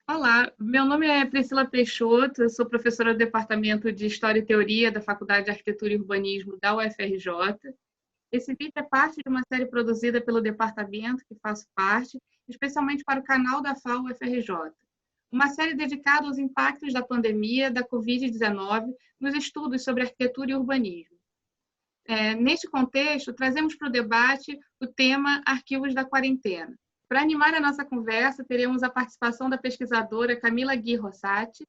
Olá, meu nome é Priscila Peixoto, eu sou professora do Departamento de História e Teoria da Faculdade de Arquitetura e Urbanismo da UFRJ. Esse vídeo é parte de uma série produzida pelo departamento que faço parte, especialmente para o canal da FAO UFRJ. Uma série dedicada aos impactos da pandemia da Covid-19 nos estudos sobre arquitetura e urbanismo. Neste contexto, trazemos para o debate o tema Arquivos da Quarentena. Para animar a nossa conversa, teremos a participação da pesquisadora Camila Gui Rossati,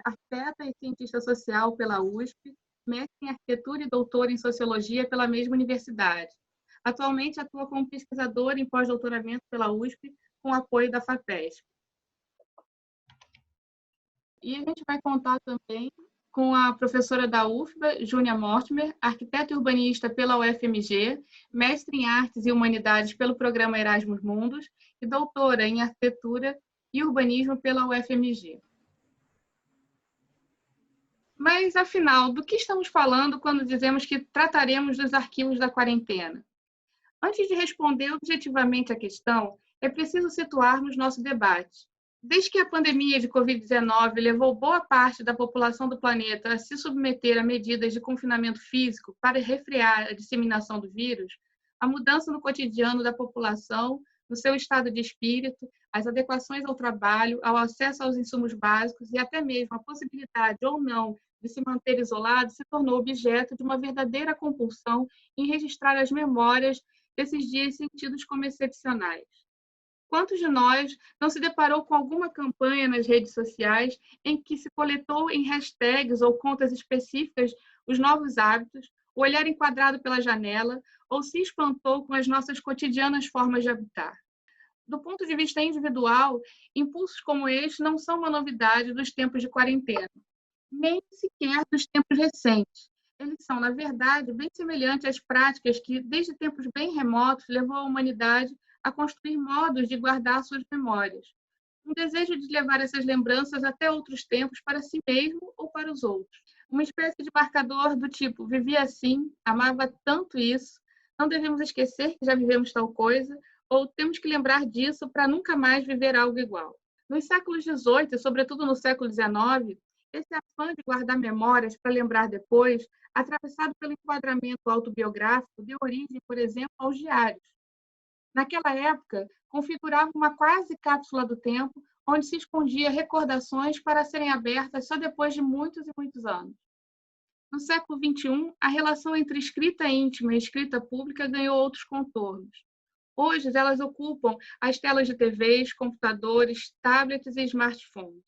arquiteta e cientista social pela USP, mestre em arquitetura e doutora em sociologia pela mesma universidade. Atualmente atua como pesquisadora em pós-doutoramento pela USP, com apoio da FAPESP. E a gente vai contar também com a professora da UFBA, Júnia Mortimer, arquiteta e urbanista pela UFMG, mestre em Artes e Humanidades pelo programa Erasmus Mundus e doutora em Arquitetura e Urbanismo pela UFMG. Mas, afinal, do que estamos falando quando dizemos que trataremos dos arquivos da quarentena? Antes de responder objetivamente à questão, é preciso situarmos nosso debate. Desde que a pandemia de Covid-19 levou boa parte da população do planeta a se submeter a medidas de confinamento físico para refrear a disseminação do vírus, a mudança no cotidiano da população, no seu estado de espírito, as adequações ao trabalho, ao acesso aos insumos básicos e até mesmo a possibilidade ou não de se manter isolado se tornou objeto de uma verdadeira compulsão em registrar as memórias desses dias sentidos como excepcionais. Quantos de nós não se deparou com alguma campanha nas redes sociais em que se coletou em hashtags ou contas específicas os novos hábitos, o olhar enquadrado pela janela, ou se espantou com as nossas cotidianas formas de habitar? Do ponto de vista individual, impulsos como este não são uma novidade dos tempos de quarentena, nem sequer dos tempos recentes. Eles são, na verdade, bem semelhantes às práticas que, desde tempos bem remotos, levou a humanidade a construir modos de guardar suas memórias. Um desejo de levar essas lembranças até outros tempos para si mesmo ou para os outros. Uma espécie de marcador do tipo, vivia assim, amava tanto isso, não devemos esquecer que já vivemos tal coisa, ou temos que lembrar disso para nunca mais viver algo igual. Nos séculos XVIII, e sobretudo no século XIX, esse afã de guardar memórias para lembrar depois, atravessado pelo enquadramento autobiográfico, deu origem, por exemplo, aos diários. Naquela época, configurava uma quase cápsula do tempo, onde se escondia recordações para serem abertas só depois de muitos e muitos anos. No século XXI, a relação entre escrita íntima e escrita pública ganhou outros contornos. Hoje, elas ocupam as telas de TVs, computadores, tablets e smartphones.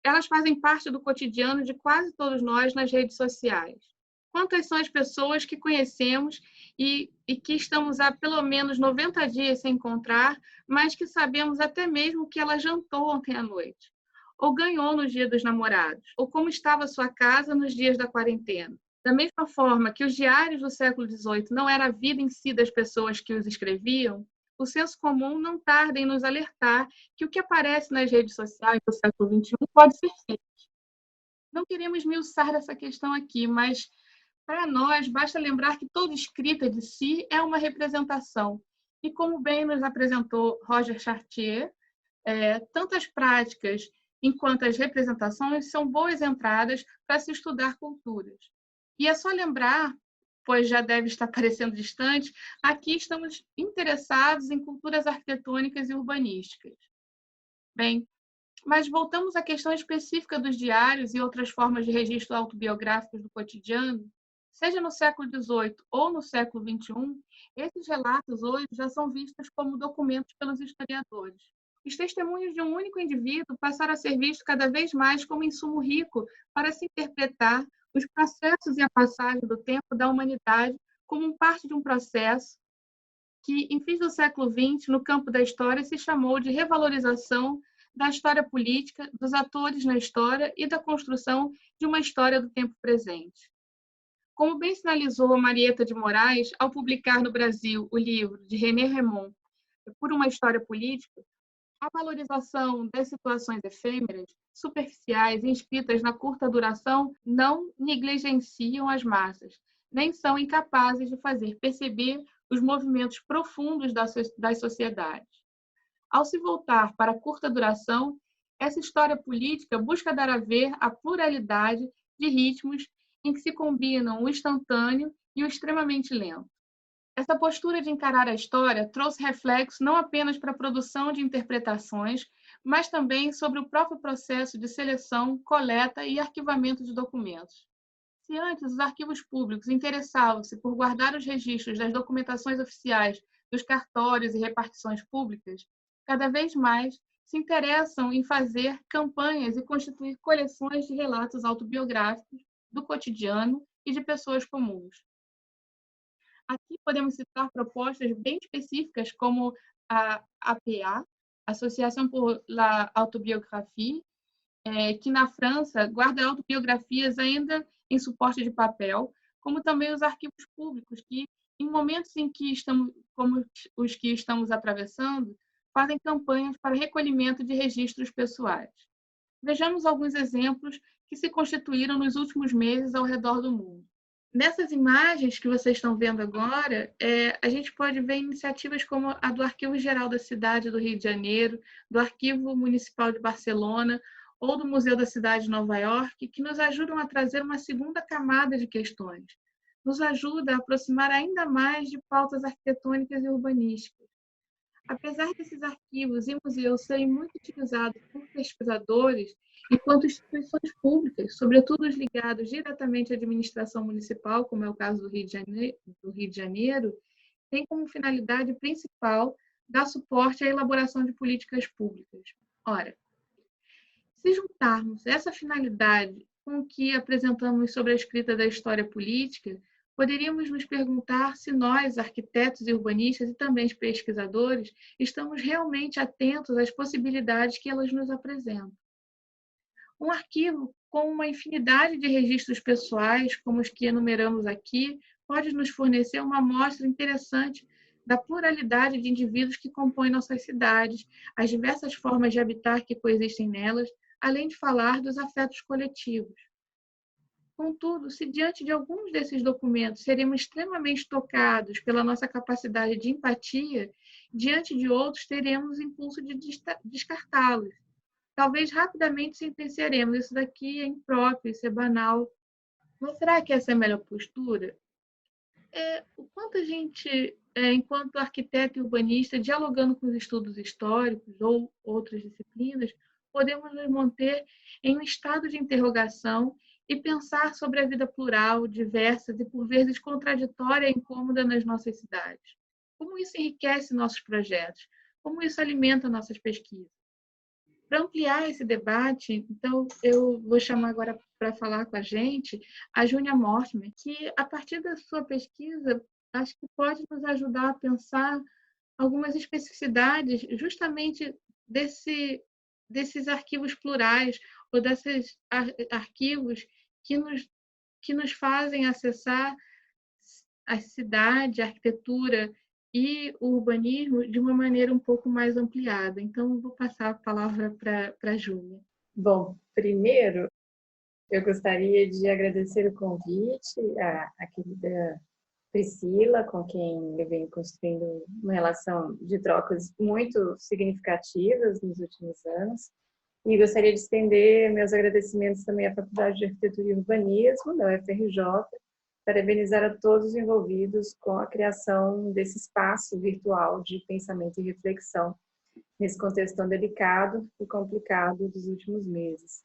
Elas fazem parte do cotidiano de quase todos nós nas redes sociais. Quantas são as pessoas que conhecemos e que estamos há pelo menos 90 dias sem encontrar, mas que sabemos até mesmo que ela jantou ontem à noite, ou ganhou no Dia dos Namorados, ou como estava a sua casa nos dias da quarentena. Da mesma forma que os diários do século XVIII não era a vida em si das pessoas que os escreviam, o senso comum não tarda em nos alertar que o que aparece nas redes sociais do século XXI pode ser fake. Não queremos esmiuçar essa questão aqui, mas para nós basta lembrar que toda escrita de si é uma representação. E como bem nos apresentou Roger Chartier, tantas práticas enquanto as representações são boas entradas para se estudar culturas. E é só lembrar, pois já deve estar parecendo distante, aqui estamos interessados em culturas arquitetônicas e urbanísticas. Bem, mas voltamos à questão específica dos diários e outras formas de registro autobiográficos do cotidiano. Seja no século XVIII ou no século XXI, esses relatos hoje já são vistos como documentos pelos historiadores. Os testemunhos de um único indivíduo passaram a ser vistos cada vez mais como insumo rico para se interpretar os processos e a passagem do tempo da humanidade como parte de um processo que, em fins do século XX, no campo da história, se chamou de revalorização da história política, dos atores na história e da construção de uma história do tempo presente. Como bem sinalizou Marieta de Moraes, ao publicar no Brasil o livro de René Rémond, Por uma História Política, a valorização das situações efêmeras, superficiais e inscritas na curta duração não negligenciam as massas, nem são incapazes de fazer perceber os movimentos profundos das sociedades. Ao se voltar para a curta duração, Essa história política busca dar a ver a pluralidade de ritmos em que se combinam o instantâneo e o extremamente lento. Essa postura de encarar a história trouxe reflexo não apenas para a produção de interpretações, mas também sobre o próprio processo de seleção, coleta e arquivamento de documentos. Se antes os arquivos públicos interessavam-se por guardar os registros das documentações oficiais dos cartórios e repartições públicas, cada vez mais se interessam em fazer campanhas e constituir coleções de relatos autobiográficos do cotidiano e de pessoas comuns. Aqui podemos citar propostas bem específicas como a APA, Associação pour la Autobiographie, que na França guarda autobiografias ainda em suporte de papel, como também os arquivos públicos, que em momentos em que estamos, como os que estamos atravessando, fazem campanhas para recolhimento de registros pessoais. Vejamos alguns exemplos que se constituíram nos últimos meses ao redor do mundo. Nessas imagens que vocês estão vendo agora, a gente pode ver iniciativas como a do Arquivo Geral da Cidade do Rio de Janeiro, do Arquivo Municipal de Barcelona ou do Museu da Cidade de Nova York, que nos ajudam a trazer uma segunda camada de questões. Nos ajuda a aproximar ainda mais de pautas arquitetônicas e urbanísticas. Apesar desses arquivos e museus serem muito utilizados por pesquisadores, enquanto instituições públicas, sobretudo os ligados diretamente à administração municipal, como é o caso do Rio de Janeiro, têm como finalidade principal dar suporte à elaboração de políticas públicas. Ora, se juntarmos essa finalidade com o que apresentamos sobre a escrita da história política, poderíamos nos perguntar se nós, arquitetos e urbanistas e também pesquisadores, estamos realmente atentos às possibilidades que elas nos apresentam. Um arquivo com uma infinidade de registros pessoais, como os que enumeramos aqui, pode nos fornecer uma amostra interessante da pluralidade de indivíduos que compõem nossas cidades, as diversas formas de habitar que coexistem nelas, além de falar dos afetos coletivos. Contudo, se diante de alguns desses documentos seremos extremamente tocados pela nossa capacidade de empatia, diante de outros teremos o impulso de descartá-los. Talvez rapidamente sentenciaremos, isso daqui é impróprio, isso é banal. Mas será que essa é a melhor postura? O quanto a gente, enquanto arquiteto e urbanista, dialogando com os estudos históricos ou outras disciplinas, podemos nos manter em um estado de interrogação e pensar sobre a vida plural, diversa e, por vezes, contraditória e incômoda nas nossas cidades. Como isso enriquece nossos projetos? Como isso alimenta nossas pesquisas? Para ampliar esse debate, então, eu vou chamar agora para falar com a gente a Júnia Mortimer, que, a partir da sua pesquisa, acho que pode nos ajudar a pensar algumas especificidades justamente desses arquivos plurais ou desses arquivos que nos fazem acessar a cidade, a arquitetura e o urbanismo de uma maneira um pouco mais ampliada. Então, vou passar a palavra para a Júlia. Bom, primeiro, eu gostaria de agradecer o convite à querida Priscila, com quem eu venho construindo uma relação de trocas muito significativas nos últimos anos. E gostaria de estender meus agradecimentos também à Faculdade de Arquitetura e Urbanismo, da UFRJ, parabenizar a todos os envolvidos com a criação desse espaço virtual de pensamento e reflexão, nesse contexto tão delicado e complicado dos últimos meses.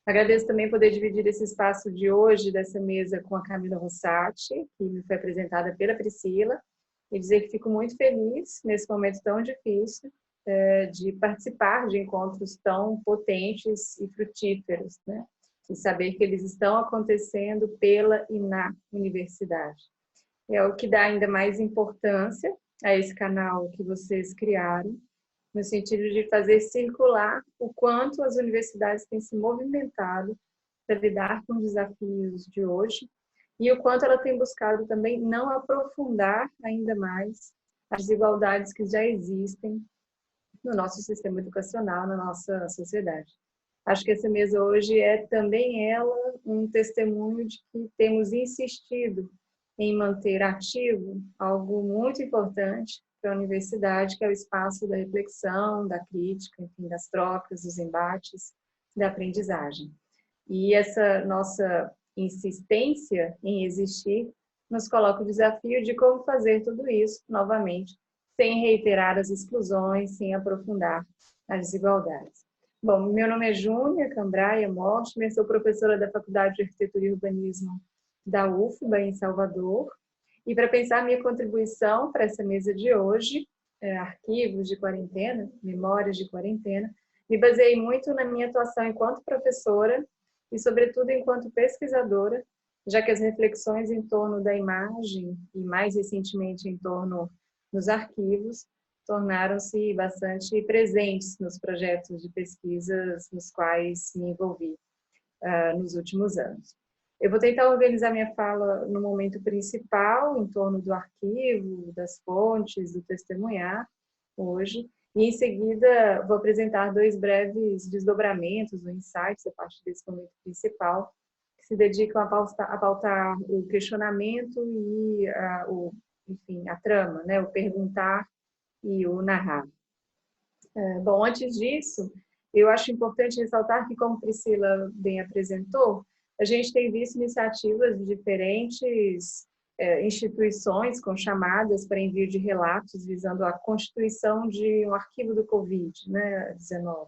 Agradeço também poder dividir esse espaço de hoje, dessa mesa, com a Camila Rossati, que me foi apresentada pela Priscila, e dizer que fico muito feliz, nesse momento tão difícil, de participar de encontros tão potentes e frutíferos, né? E saber que eles estão acontecendo pela e na universidade. É o que dá ainda mais importância a esse canal que vocês criaram, no sentido de fazer circular o quanto as universidades têm se movimentado para lidar com os desafios de hoje e o quanto ela tem buscado também não aprofundar ainda mais as desigualdades que já existem no nosso sistema educacional, na nossa sociedade. Acho que essa mesa hoje é também ela um testemunho de que temos insistido em manter ativo algo muito importante para a universidade, que é o espaço da reflexão, da crítica, enfim, das trocas, dos embates, da aprendizagem. E essa nossa insistência em existir nos coloca o desafio de como fazer tudo isso novamente, sem reiterar as exclusões, sem aprofundar as desigualdades. Bom, meu nome é Júnia Cambraia Mortimer, sou professora da Faculdade de Arquitetura e Urbanismo da UFBA, em Salvador. E para pensar minha contribuição para essa mesa de hoje, arquivos de quarentena, memórias de quarentena, me baseei muito na minha atuação enquanto professora e, sobretudo, enquanto pesquisadora, já que as reflexões em torno da imagem e, mais recentemente, em torno dos arquivos, tornaram-se bastante presentes nos projetos de pesquisas nos quais me envolvi nos últimos anos. Eu vou tentar organizar minha fala no momento principal, em torno do arquivo, das fontes, do testemunhar, hoje, e em seguida vou apresentar 2 breves desdobramentos ou insights a partir desse momento principal, que se dedicam a pautar o questionamento e enfim, a trama, né? O perguntar e o narrar. Bom, antes disso, eu acho importante ressaltar que, como Priscila bem apresentou, a gente tem visto iniciativas de diferentes instituições com chamadas para envio de relatos visando a constituição de um arquivo do Covid-19, né,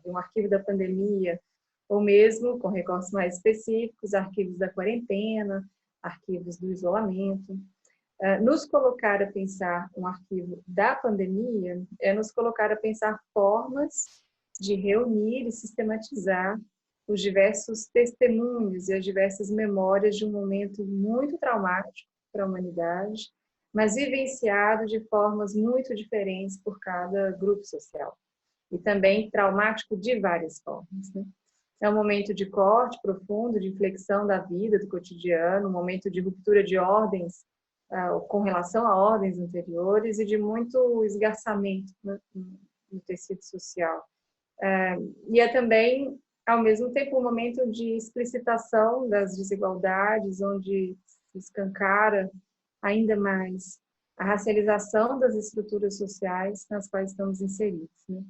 um arquivo da pandemia, ou mesmo, com recortes mais específicos, arquivos da quarentena, arquivos do isolamento. Nos colocar a pensar um arquivo da pandemia é nos colocar a pensar formas de reunir e sistematizar os diversos testemunhos e as diversas memórias de um momento muito traumático para a humanidade, mas vivenciado de formas muito diferentes por cada grupo social. E também traumático de várias formas, né? É um momento de corte profundo, de inflexão da vida, do cotidiano, um momento de ruptura de ordens com relação a ordens anteriores e de muito esgarçamento, né, no tecido social. E é também, ao mesmo tempo, um momento de explicitação das desigualdades, onde se escancara ainda mais a racialização das estruturas sociais nas quais estamos inseridos, né?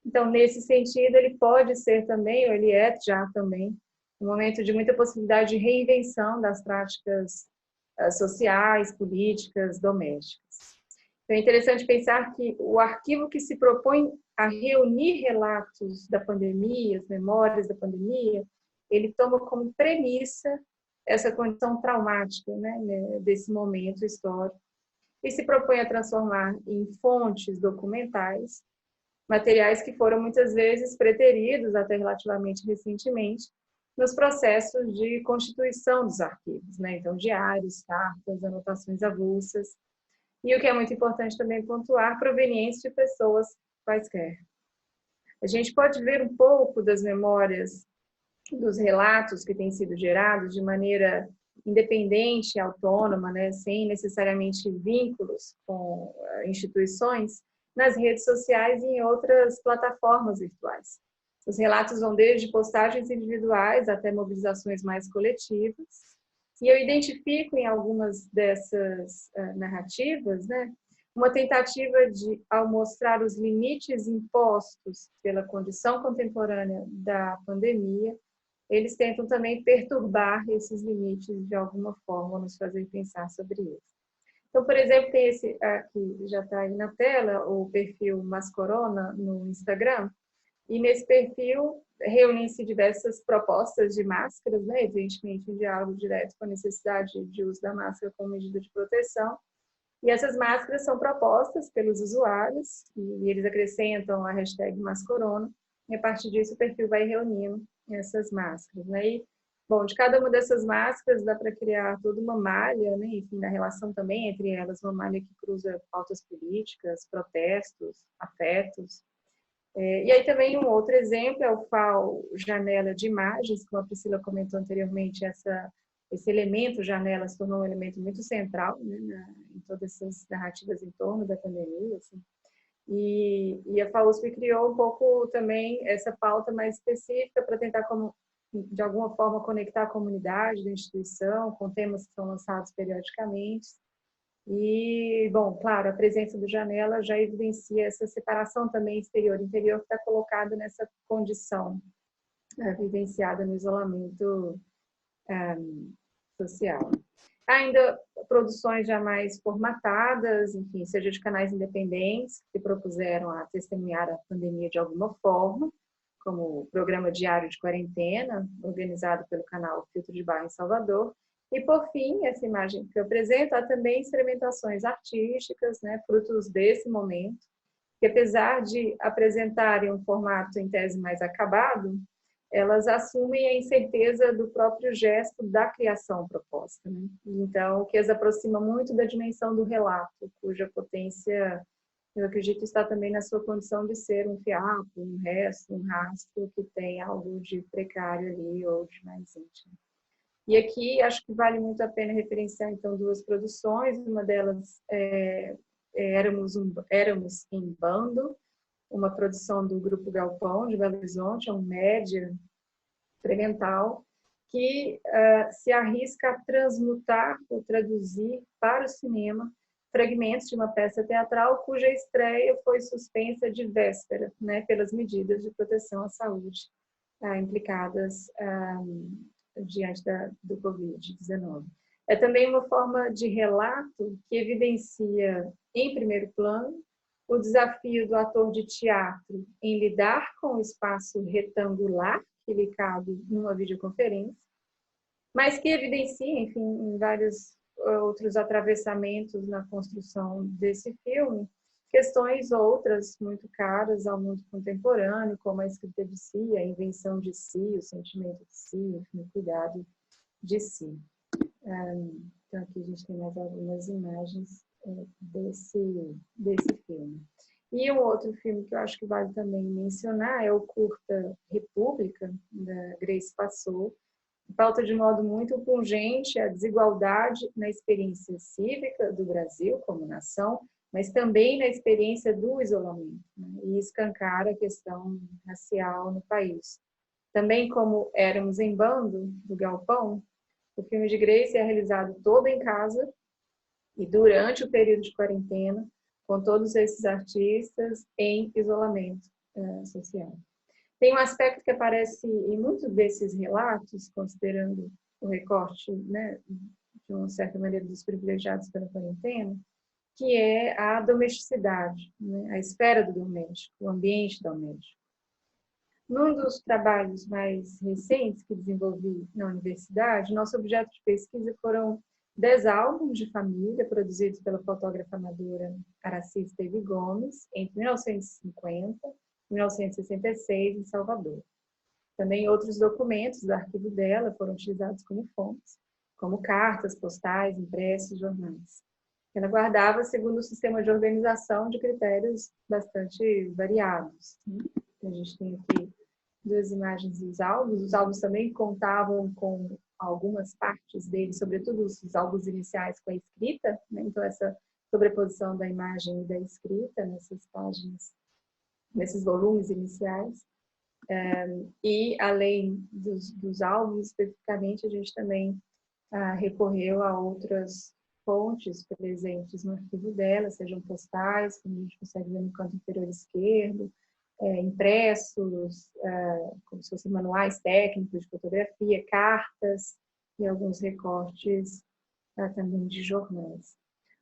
Então, nesse sentido, ele pode ser também, ou ele é já também, um momento de muita possibilidade de reinvenção das práticas sociais, políticas, domésticas. Então, é interessante pensar que o arquivo que se propõe a reunir relatos da pandemia, as memórias da pandemia, ele toma como premissa essa condição traumática, né, desse momento histórico, e se propõe a transformar em fontes documentais, materiais que foram muitas vezes preteridos até relativamente recentemente, nos processos de constituição dos arquivos, né? Então, diários, cartas, anotações avulsas. E o que é muito importante também pontuar, provenientes de pessoas quaisquer. A gente pode ver um pouco das memórias, dos relatos que têm sido gerados de maneira independente, autônoma, né? Sem necessariamente vínculos com instituições, nas redes sociais e em outras plataformas virtuais. Os relatos vão desde postagens individuais até mobilizações mais coletivas. E eu identifico em algumas dessas narrativas, né, uma tentativa de, ao mostrar os limites impostos pela condição contemporânea da pandemia, eles tentam também perturbar esses limites de alguma forma, nos fazer pensar sobre isso. Então, por exemplo, tem esse aqui, já está aí na tela, o perfil Mascorona no Instagram, e nesse perfil reúnem-se diversas propostas de máscaras, né? Evidentemente em diálogo direto com a necessidade de uso da máscara como medida de proteção. E essas máscaras são propostas pelos usuários, e eles acrescentam a hashtag Mascorona, e a partir disso o perfil vai reunindo essas máscaras, né? E, bom, de cada uma dessas máscaras dá para criar toda uma malha, né? Enfim, na relação também entre elas, uma malha que cruza pautas políticas, protestos, afetos. E aí também um outro exemplo é o FAO Janela de Imagens, como a Priscila comentou anteriormente, esse elemento janela se tornou um elemento muito central, né, em todas essas narrativas em torno da pandemia, assim. E a FAUSP criou um pouco também essa pauta mais específica para tentar, de alguma forma, conectar a comunidade da instituição com temas que são lançados periodicamente. E, bom, claro, a presença do Janela já evidencia essa separação também exterior-interior que está colocada nessa condição vivenciada no isolamento social. Ainda produções já mais formatadas, enfim, seja de canais independentes que se propuseram a testemunhar a pandemia de alguma forma, como o programa diário de quarentena, organizado pelo canal Filtro de Barro em Salvador. E, por fim, essa imagem que eu apresento, há também experimentações artísticas, né, frutos desse momento, que apesar de apresentarem um formato em tese mais acabado, elas assumem a incerteza do próprio gesto da criação proposta, né? Então, o que as aproxima muito da dimensão do relato, cuja potência, eu acredito, está também na sua condição de ser um fiapo, um resto, um rastro que tem algo de precário ali ou de mais íntimo. E aqui acho que vale muito a pena referenciar, então, duas produções. Uma delas é Éramos em Bando, uma produção do Grupo Galpão, de Belo Horizonte, um média experimental, que se arrisca a transmutar ou traduzir para o cinema fragmentos de uma peça teatral cuja estreia foi suspensa de véspera, né, pelas medidas de proteção à saúde implicadas diante do Covid-19. É também uma forma de relato que evidencia, em primeiro plano, o desafio do ator de teatro em lidar com o espaço retangular que lhe cabe numa videoconferência, mas que evidencia, enfim, em vários outros atravessamentos na construção desse filme, questões outras muito caras ao mundo contemporâneo, como a escrita de si, a invenção de si, o sentimento de si, enfim, o cuidado de si. Então, aqui a gente tem mais algumas imagens desse filme. E um outro filme que eu acho que vale também mencionar é o curta República, da Grace Passou, que pauta de modo muito pungente a desigualdade na experiência cívica do Brasil como nação, mas também na experiência do isolamento, né? E escancara a questão racial no país. Também como Éramos em Bando, do Galpão, o filme de Grace é realizado todo em casa e durante o período de quarentena, com todos esses artistas em isolamento social. Tem um aspecto que aparece em muitos desses relatos, considerando o recorte, né, de uma certa maneira, dos privilegiados pela quarentena, que é a domesticidade, né, a esfera do doméstico, o ambiente doméstico. Num dos trabalhos mais recentes que desenvolvi na universidade, nosso objeto de pesquisa foram 10 álbuns de família produzidos pela fotógrafa amadora Aracy Esteve Gomes entre 1950 e 1966 em Salvador. Também outros documentos do arquivo dela foram utilizados como fontes, como cartas, postais, impressos, jornais. Ela guardava segundo um sistema de organização de critérios bastante variados. A gente tem aqui duas imagens dos álbuns. Os álbuns também contavam com algumas partes deles, sobretudo os álbuns iniciais com a escrita, né? Então essa sobreposição da imagem e da escrita nessas páginas, nesses volumes iniciais. E além dos álbuns, especificamente, a gente também recorreu a outras fontes presentes no arquivo dela, sejam postais, como a gente consegue ver no canto inferior esquerdo, impressos, como se fossem manuais técnicos de fotografia, cartas e alguns recortes também de jornais.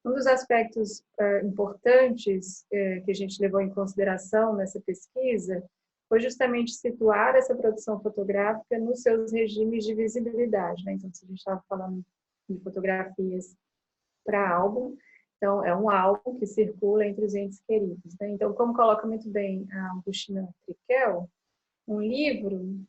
Um dos aspectos importantes que a gente levou em consideração nessa pesquisa foi justamente situar essa produção fotográfica nos seus regimes de visibilidade, né? Então, se a gente estava falando de fotografias para álbum, então é um álbum que circula entre os entes queridos, né? Então, como coloca muito bem a Augustina Triquel, um livro,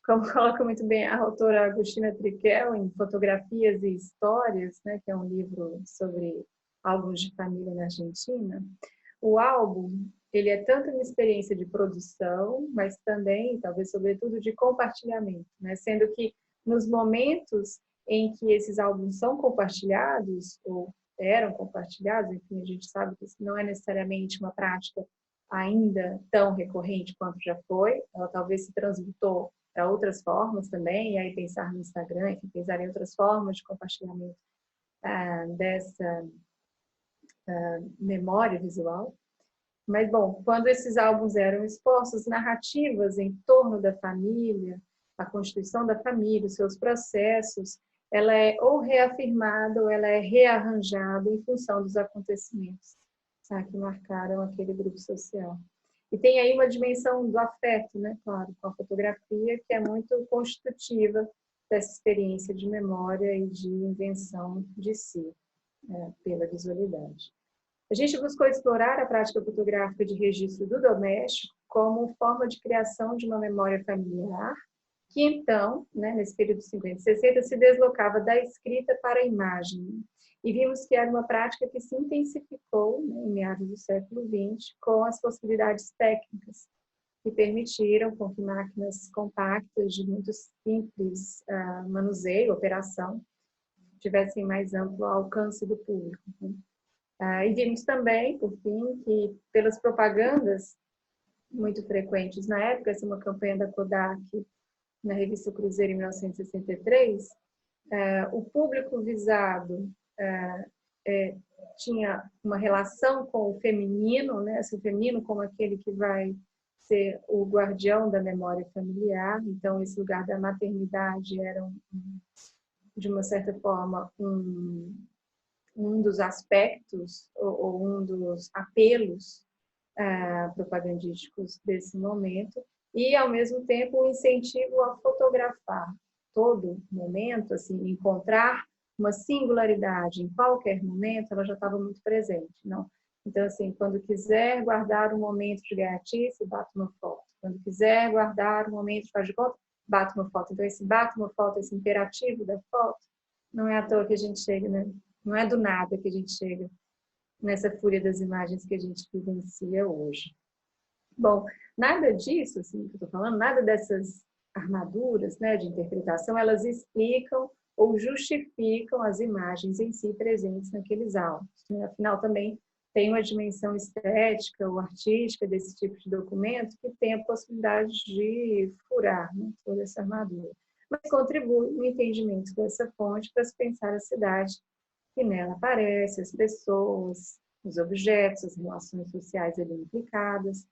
como coloca muito bem a autora Augustina Triquel em Fotografias e Histórias, né, que é um livro sobre álbuns de família na Argentina, o álbum, ele é tanto uma experiência de produção, mas também, talvez, sobretudo, de compartilhamento, né? Sendo que nos momentos em que esses álbuns são compartilhados, ou eram compartilhados, enfim, a gente sabe que isso não é necessariamente uma prática ainda tão recorrente quanto já foi, ela talvez se transmutou para outras formas também, e aí pensar no Instagram, enfim, pensar em outras formas de compartilhamento dessa memória visual. Mas, bom, quando esses álbuns eram expostos, narrativas em torno da família, a constituição da família, os seus processos, ela é ou reafirmada ou ela é rearranjada em função dos acontecimentos que marcaram aquele grupo social. E tem aí uma dimensão do afeto, né, claro, com a fotografia, que é muito constitutiva dessa experiência de memória e de invenção de si, pela visualidade. A gente buscou explorar a prática fotográfica de registro do doméstico como forma de criação de uma memória familiar, que então, né, nesse período de 50 e 60, se deslocava da escrita para a imagem. E vimos que era uma prática que se intensificou, né, em meados do século XX, com as possibilidades técnicas que permitiram com que máquinas compactas de muito simples manuseio, operação, tivessem mais amplo alcance do público. E vimos também, por fim, que pelas propagandas muito frequentes na época, essa é uma campanha da Kodak na revista Cruzeiro em 1963, o público visado tinha uma relação com o feminino, né? O feminino como aquele que vai ser o guardião da memória familiar. Então, esse lugar da maternidade era, de uma certa forma, um dos aspectos ou um dos apelos propagandísticos desse momento, e, ao mesmo tempo, um incentivo a fotografar todo momento, assim, encontrar uma singularidade em qualquer momento, ela já estava muito presente, não? Então, assim, quando quiser guardar um momento de gaiatice, bate uma foto. Quando quiser guardar um momento de faz de conta, bate uma foto. Então, esse bate uma foto, esse imperativo da foto, não é à toa que a gente chega, né? Não é do nada que a gente chega nessa fúria das imagens que a gente vivencia hoje. Bom, nada disso, assim, que eu estou falando, nada dessas armaduras, né, de interpretação, elas explicam ou justificam as imagens em si presentes naqueles álbuns. Afinal, também tem uma dimensão estética ou artística desse tipo de documento que tem a possibilidade de furar, né, toda essa armadura. Mas contribui no entendimento dessa fonte para se pensar a cidade que nela aparece, as pessoas, os objetos, as relações sociais ali implicadas,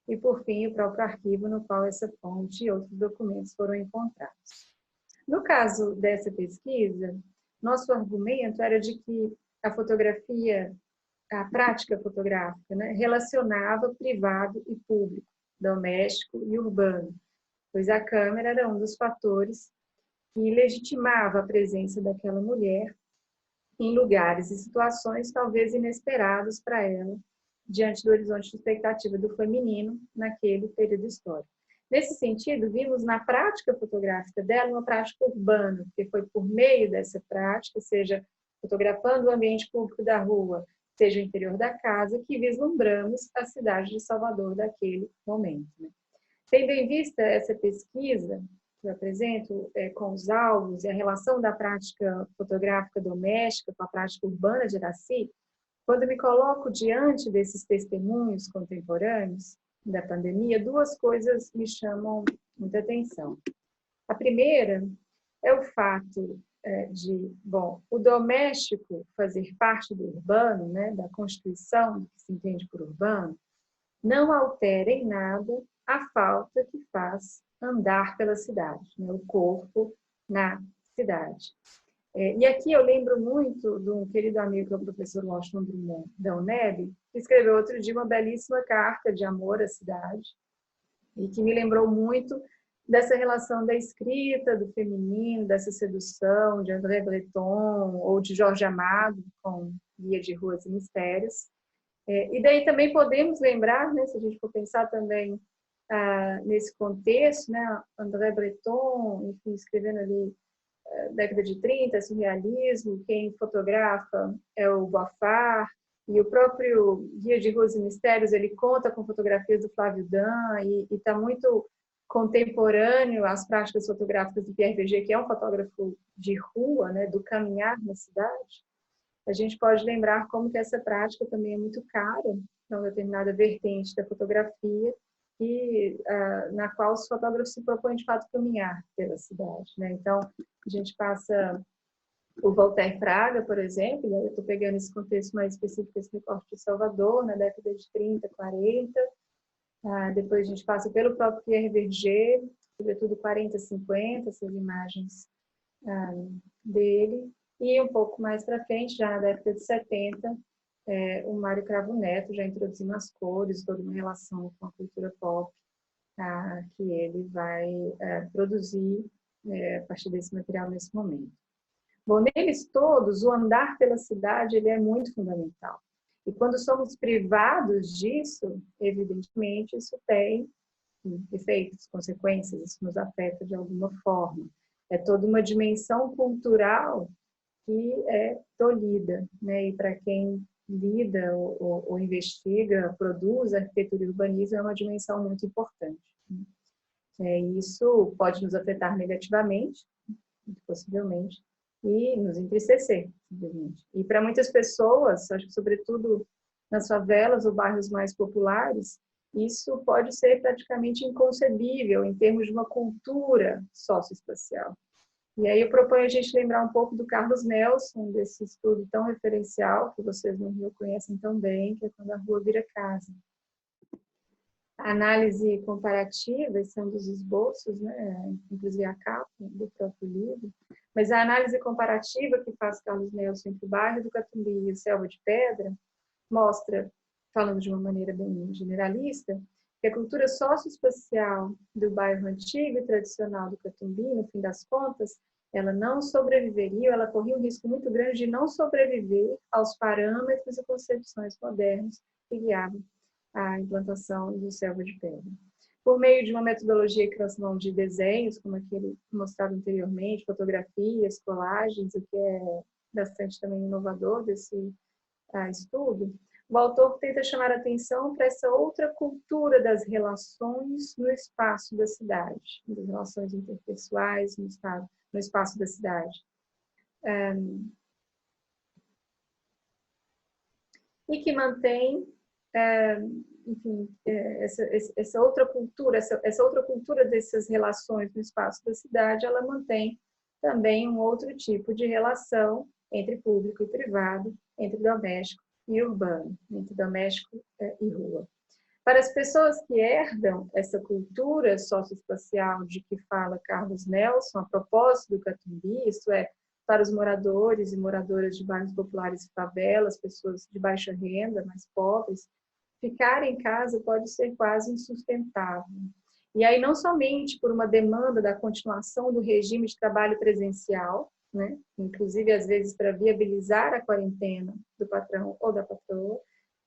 e, por fim, o próprio arquivo no qual essa fonte e outros documentos foram encontrados. No caso dessa pesquisa, nosso argumento era de que a fotografia, a prática fotográfica, né, relacionava privado e público, doméstico e urbano, pois a câmera era um dos fatores que legitimava a presença daquela mulher em lugares e situações talvez inesperados para ela, diante do horizonte de expectativa do feminino naquele período histórico. Nesse sentido, vimos na prática fotográfica dela uma prática urbana, porque foi por meio dessa prática, seja fotografando o ambiente público da rua, seja o interior da casa, que vislumbramos a cidade de Salvador daquele momento. Tendo em vista essa pesquisa que eu apresento com os álbuns e a relação da prática fotográfica doméstica com a prática urbana de Iraci, quando me coloco diante desses testemunhos contemporâneos da pandemia, duas coisas me chamam muita atenção. A primeira é o fato de, bom, o doméstico fazer parte do urbano, né, da constituição que se entende por urbano, não altera em nada a falta que faz andar pela cidade, né, o corpo na cidade. E aqui eu lembro muito de um querido amigo, que é o professor Washington Drummond da UNEB, que escreveu outro dia uma belíssima carta de amor à cidade, e que me lembrou muito dessa relação da escrita, do feminino, dessa sedução de André Breton ou de Jorge Amado, com Guia de Ruas e Mistérios. E daí também podemos lembrar, né, se a gente for pensar também nesse contexto, né, André Breton, enfim, escrevendo ali década de 30, surrealismo, quem fotografa é o Boifard, e o próprio Guia de Ruas e Mistérios, ele conta com fotografias do Flávio Dan, e está muito contemporâneo às práticas fotográficas do Pierre Berger, que é um fotógrafo de rua, né, do caminhar na cidade. A gente pode lembrar como que essa prática também é muito cara para uma determinada vertente da fotografia, na qual os fotógrafos se propõem de fato caminhar pela cidade, né? Então, a gente passa O Walter Fraga, por exemplo, eu estou pegando esse contexto mais específico, esse recorte de Salvador, na década de 30, 40. Depois a gente passa pelo próprio Pierre Berger, sobretudo 40, 50, essas imagens dele. E um pouco mais para frente, já na década de 70, o Mário Cravo Neto, já introduzindo as cores, toda uma relação com a cultura pop, que ele vai produzir a partir desse material nesse momento. Bom, neles todos, o andar pela cidade ele é muito fundamental. E quando somos privados disso, evidentemente, isso tem efeitos, consequências, isso nos afeta de alguma forma. É toda uma dimensão cultural que é tolhida, né? E para quem lida ou investiga, produz arquitetura e urbanismo, é uma dimensão muito importante. Isso pode nos afetar negativamente, possivelmente, e nos entristecer, simplesmente. E para muitas pessoas, acho que sobretudo nas favelas ou bairros mais populares, isso pode ser praticamente inconcebível em termos de uma cultura socioespacial. E aí eu proponho a gente lembrar um pouco do Carlos Nelson, desse estudo tão referencial, que vocês no Rio conhecem tão bem, que é Quando a Rua Vira Casa. A análise comparativa, esse é um dos esboços, né? Inclusive a capa do próprio livro, mas a análise comparativa que faz Carlos Nelson entre o bairro do Catumbi e o Selva de Pedra mostra, falando de uma maneira bem generalista, que a cultura socioespacial do bairro antigo e tradicional do Catumbi, no fim das contas, ela não sobreviveria, ela corria um risco muito grande de não sobreviver aos parâmetros e concepções modernos que guiavam a implantação do Selva de Pedra. Por meio de uma metodologia que nós chamamos de desenhos, como aquele mostrado anteriormente, fotografias, colagens, o que é bastante também inovador desse estudo, o autor tenta chamar a atenção para essa outra cultura das relações no espaço da cidade, das relações interpessoais no espaço da cidade. E que mantém, enfim, essa outra cultura, essa outra cultura dessas relações no espaço da cidade, ela mantém também um outro tipo de relação entre público e privado, entre doméstico e urbano, entre doméstico e rua. Para as pessoas que herdam essa cultura socioespacial de que fala Carlos Nelson, a propósito do Catumbi, isso é, para os moradores e moradoras de bairros populares e favelas, pessoas de baixa renda, mais pobres, ficar em casa pode ser quase insustentável. E aí não somente por uma demanda da continuação do regime de trabalho presencial, né? Inclusive às vezes para viabilizar a quarentena do patrão ou da patroa,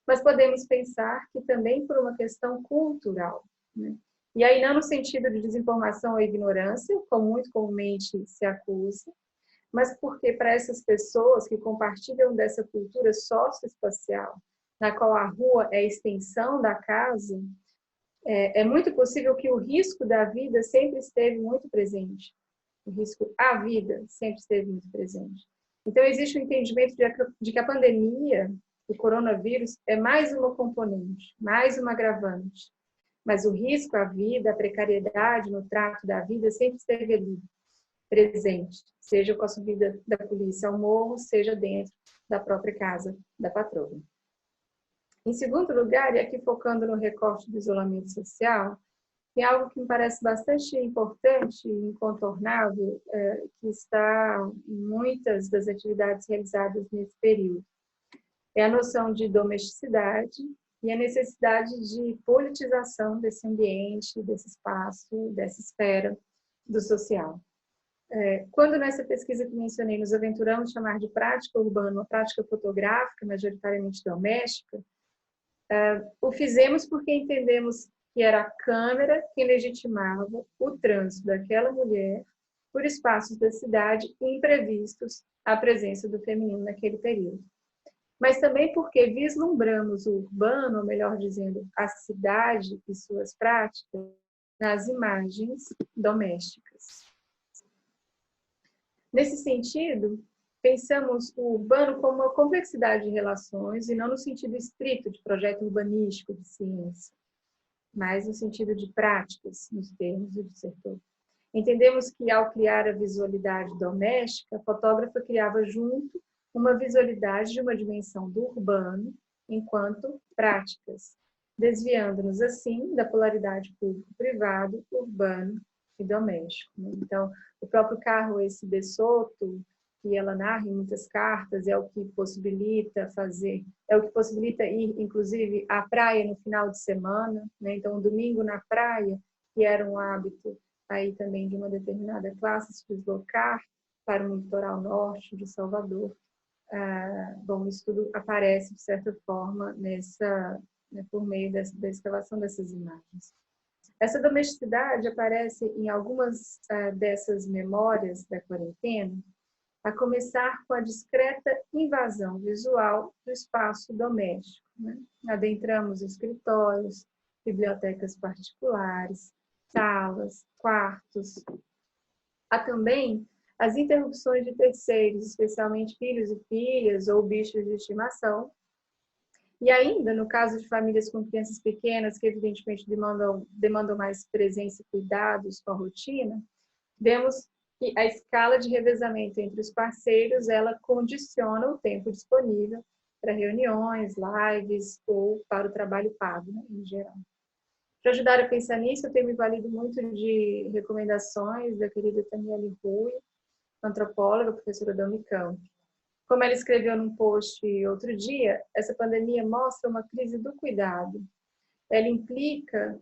mas podemos pensar que também por uma questão cultural, né? E aí não no sentido de desinformação ou ignorância, como muito comumente se acusa, mas porque para essas pessoas que compartilham dessa cultura socioespacial, na qual a rua é a extensão da casa, é muito possível que o risco da vida sempre esteve muito presente. O risco à vida sempre esteve muito presente. Então, existe um entendimento de que a pandemia, o coronavírus, é mais uma componente, mais uma agravante. Mas o risco à vida, a precariedade no trato da vida sempre esteve ali, presente, seja com a subida da polícia ao morro, seja dentro da própria casa da patroa. Em segundo lugar, e aqui focando no recorte do isolamento social, tem algo que me parece bastante importante e incontornável, que está em muitas das atividades realizadas nesse período. É a noção de domesticidade e a necessidade de politização desse ambiente, desse espaço, dessa esfera do social. Quando nessa pesquisa que mencionei nos aventuramos chamar de prática urbana, uma prática fotográfica, majoritariamente doméstica, o fizemos porque entendemos que era a câmera que legitimava o trânsito daquela mulher por espaços da cidade imprevistos à presença do feminino naquele período. Mas também porque vislumbramos o urbano, ou melhor dizendo, a cidade e suas práticas, nas imagens domésticas. Nesse sentido, pensamos o urbano como uma complexidade de relações e não no sentido estrito de projeto urbanístico de ciência, mas no sentido de práticas, nos termos do setor. Entendemos que, ao criar a visualidade doméstica, a fotógrafa criava junto uma visualidade de uma dimensão do urbano, enquanto práticas, desviando-nos, assim, da polaridade público-privado, urbano e doméstico. Então, o próprio Carlo S. de Soto, que ela narra em muitas cartas, é o que possibilita ir, inclusive, à praia no final de semana, né? Então, o domingo na praia, que era um hábito aí também de uma determinada classe, se deslocar para o litoral norte de Salvador. Bom, isso tudo aparece, de certa forma, por meio da escavação dessas imagens. Essa domesticidade aparece em algumas dessas memórias da quarentena, a começar com a discreta invasão visual do espaço doméstico, né? Adentramos escritórios, bibliotecas particulares, salas, quartos. Há também as interrupções de terceiros, especialmente filhos e filhas ou bichos de estimação. E ainda, no caso de famílias com crianças pequenas, que evidentemente demandam mais presença e cuidados com a rotina, vemos que a escala de revezamento entre os parceiros, ela condiciona o tempo disponível para reuniões, lives ou para o trabalho pago, né, em geral. Para ajudar a pensar nisso, eu tenho me valido muito de recomendações da querida Taniele Rui, antropóloga, professora da Unicamp. Como ela escreveu num post outro dia, essa pandemia mostra uma crise do cuidado. Ela implica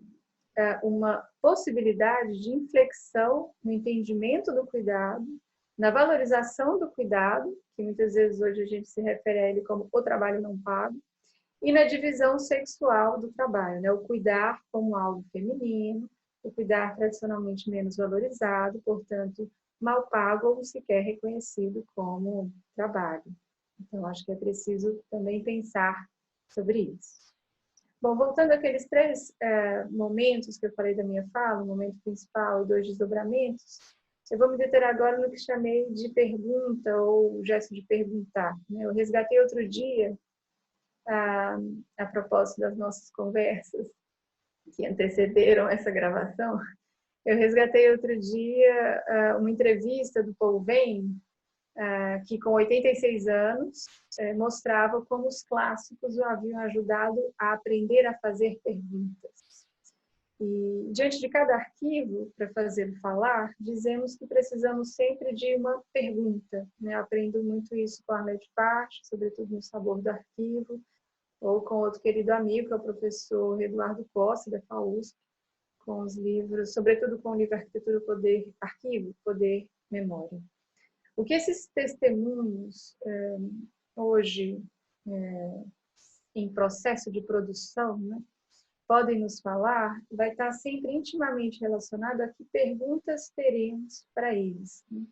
uma possibilidade de inflexão no entendimento do cuidado, na valorização do cuidado, que muitas vezes hoje a gente se refere a ele como o trabalho não pago, e na divisão sexual do trabalho, né? O cuidar como algo feminino, o cuidar tradicionalmente menos valorizado, portanto, mal pago ou sequer reconhecido como trabalho. Então, acho que é preciso também pensar sobre isso. Bom, voltando àqueles três momentos que eu falei da minha fala, o momento principal e 2 desdobramentos, eu vou me deter agora no que chamei de pergunta ou gesto de perguntar, né? Eu resgatei outro dia, a propósito das nossas conversas que antecederam essa gravação, eu resgatei outro dia uma entrevista do Paul Veyne, que com 86 anos mostrava como os clássicos o haviam ajudado a aprender a fazer perguntas. E diante de cada arquivo, para fazê-lo falar, dizemos que precisamos sempre de uma pergunta, né? Aprendo muito isso com a Arlete Parte, sobretudo no Sabor do Arquivo, ou com outro querido amigo, que é o professor Eduardo Costa, da FAUSP, com os livros, sobretudo com o livro Arquitetura, Poder, Arquivo, Poder, Memória. O que esses testemunhos, hoje, em processo de produção, né, podem nos falar, vai estar sempre intimamente relacionado a que perguntas teremos para eles, né?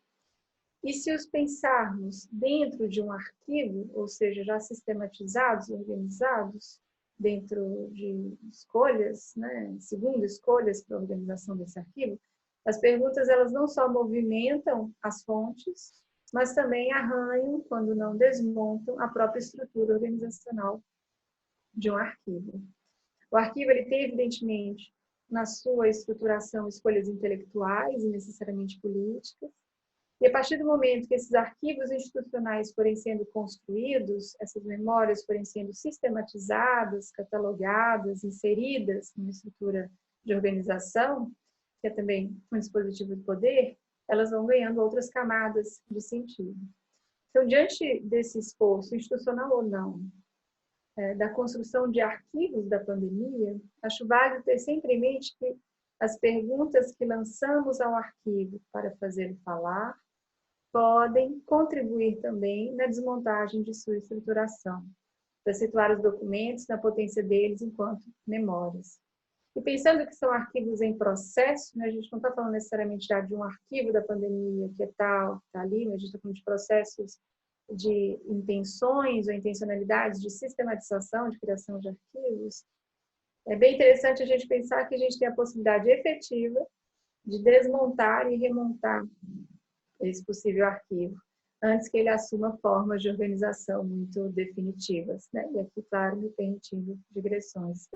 E se os pensarmos dentro de um arquivo, ou seja, já sistematizados, organizados, dentro de escolhas, né, segundo escolhas para a organização desse arquivo, as perguntas elas não só movimentam as fontes, mas também arranham, quando não desmontam, a própria estrutura organizacional de um arquivo. O arquivo ele tem, evidentemente, na sua estruturação, escolhas intelectuais e necessariamente políticas. E a partir do momento que esses arquivos institucionais forem sendo construídos, essas memórias forem sendo sistematizadas, catalogadas, inseridas numa estrutura de organização, que é também um dispositivo de poder, elas vão ganhando outras camadas de sentido. Então, diante desse esforço, institucional ou não, da construção de arquivos da pandemia, acho válido ter sempre em mente que as perguntas que lançamos ao arquivo para fazê-lo falar podem contribuir também na desmontagem de sua estruturação, para situar os documentos na potência deles enquanto memórias. E pensando que são arquivos em processo, né, a gente não está falando necessariamente já de um arquivo da pandemia que é tal, que está ali, mas a gente está falando de processos de intenções ou intencionalidades de sistematização, de criação de arquivos. É bem interessante a gente pensar que a gente tem a possibilidade efetiva de desmontar e remontar esse possível arquivo, antes que ele assuma formas de organização muito definitivas, né? E aqui, claro, me permitindo digressões.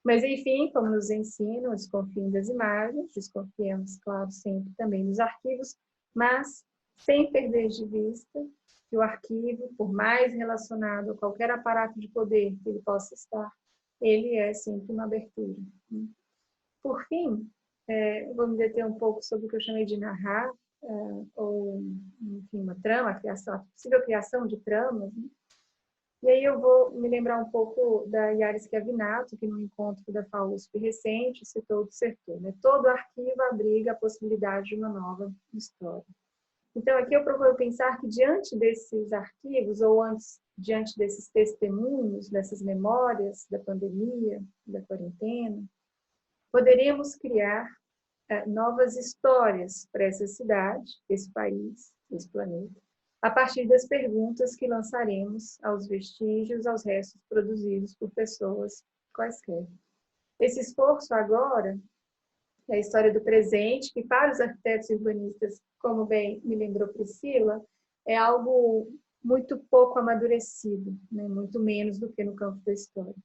Mas, enfim, como nos ensinam, desconfiem das imagens, desconfiemos, claro, sempre também dos arquivos, mas sem perder de vista que o arquivo, por mais relacionado a qualquer aparato de poder que ele possa estar, ele é sempre uma abertura. Por fim, vou me deter um pouco sobre o que eu chamei de narrar, ou, enfim, uma trama, a possível criação de tramas, né? E aí eu vou me lembrar um pouco da Yaris Chiavinato, que no encontro da FAUSP recente citou o dissertor, né? Todo arquivo abriga a possibilidade de uma nova história. Então, aqui eu procuro pensar que diante desses arquivos, ou antes, diante desses testemunhos, dessas memórias da pandemia, da quarentena, poderíamos criar novas histórias para essa cidade, esse país, esse planeta, a partir das perguntas que lançaremos aos vestígios, aos restos produzidos por pessoas quaisquer. Esse esforço agora é a história do presente, que para os arquitetos e urbanistas, como bem me lembrou Priscila, é algo muito pouco amadurecido, né? Muito menos do que no campo da história.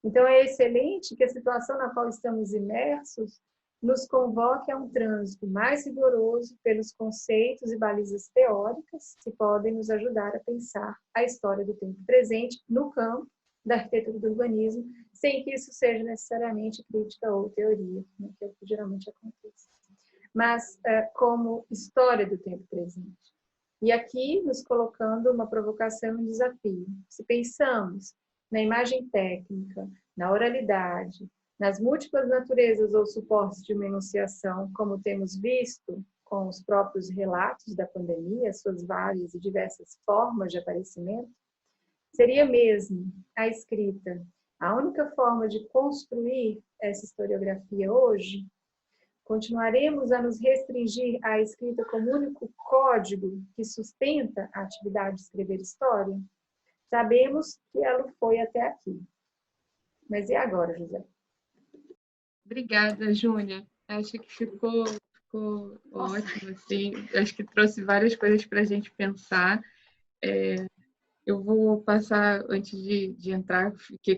Então, é excelente que a situação na qual estamos imersos nos convoque a um trânsito mais rigoroso pelos conceitos e balizas teóricas que podem nos ajudar a pensar a história do tempo presente no campo da arquitetura e do urbanismo, sem que isso seja necessariamente crítica ou teoria, né, que é o que geralmente acontece. Mas como história do tempo presente. E aqui nos colocando uma provocação e um desafio. Se pensamos na imagem técnica, na oralidade, nas múltiplas naturezas ou suportes de uma enunciação, como temos visto com os próprios relatos da pandemia, suas várias e diversas formas de aparecimento, seria mesmo a escrita a única forma de construir essa historiografia hoje? Continuaremos a nos restringir à escrita como único código que sustenta a atividade de escrever história? Sabemos que ela foi até aqui. Mas e agora, José? Obrigada, Júnia. Acho que ficou ótimo, assim. Acho que trouxe várias coisas para a gente pensar. Eu vou passar, antes de entrar, fiquei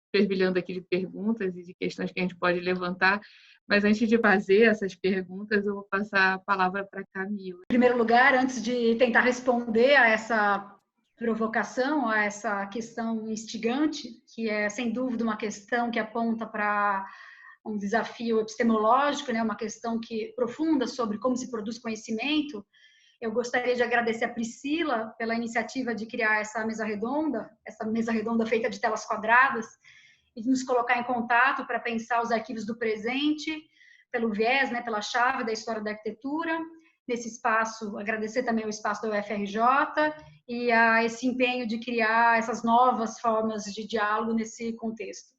fervilhando aqui de perguntas e de questões que a gente pode levantar, mas antes de fazer essas perguntas, eu vou passar a palavra para a Camila. Em primeiro lugar, antes de tentar responder a essa provocação, a essa questão instigante, que é, sem dúvida, uma questão que aponta para um desafio epistemológico, né, uma questão profunda sobre como se produz conhecimento, eu gostaria de agradecer a Priscila pela iniciativa de criar essa mesa redonda feita de telas quadradas, e de nos colocar em contato para pensar os arquivos do presente, pelo viés, né, pela chave da história da arquitetura, nesse espaço, agradecer também o espaço da UFRJ e a esse empenho de criar essas novas formas de diálogo nesse contexto.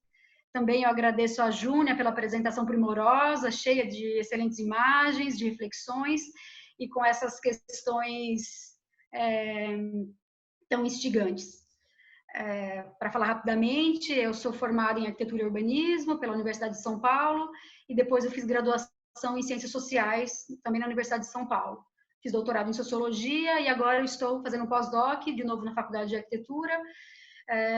Também eu agradeço a Júnia pela apresentação primorosa, cheia de excelentes imagens, de reflexões, e com essas questões tão instigantes. Para falar rapidamente, eu sou formada em Arquitetura e Urbanismo pela Universidade de São Paulo, e depois eu fiz graduação em Ciências Sociais, também na Universidade de São Paulo. Fiz doutorado em Sociologia, e agora eu estou fazendo um pós-doc, de novo na Faculdade de Arquitetura,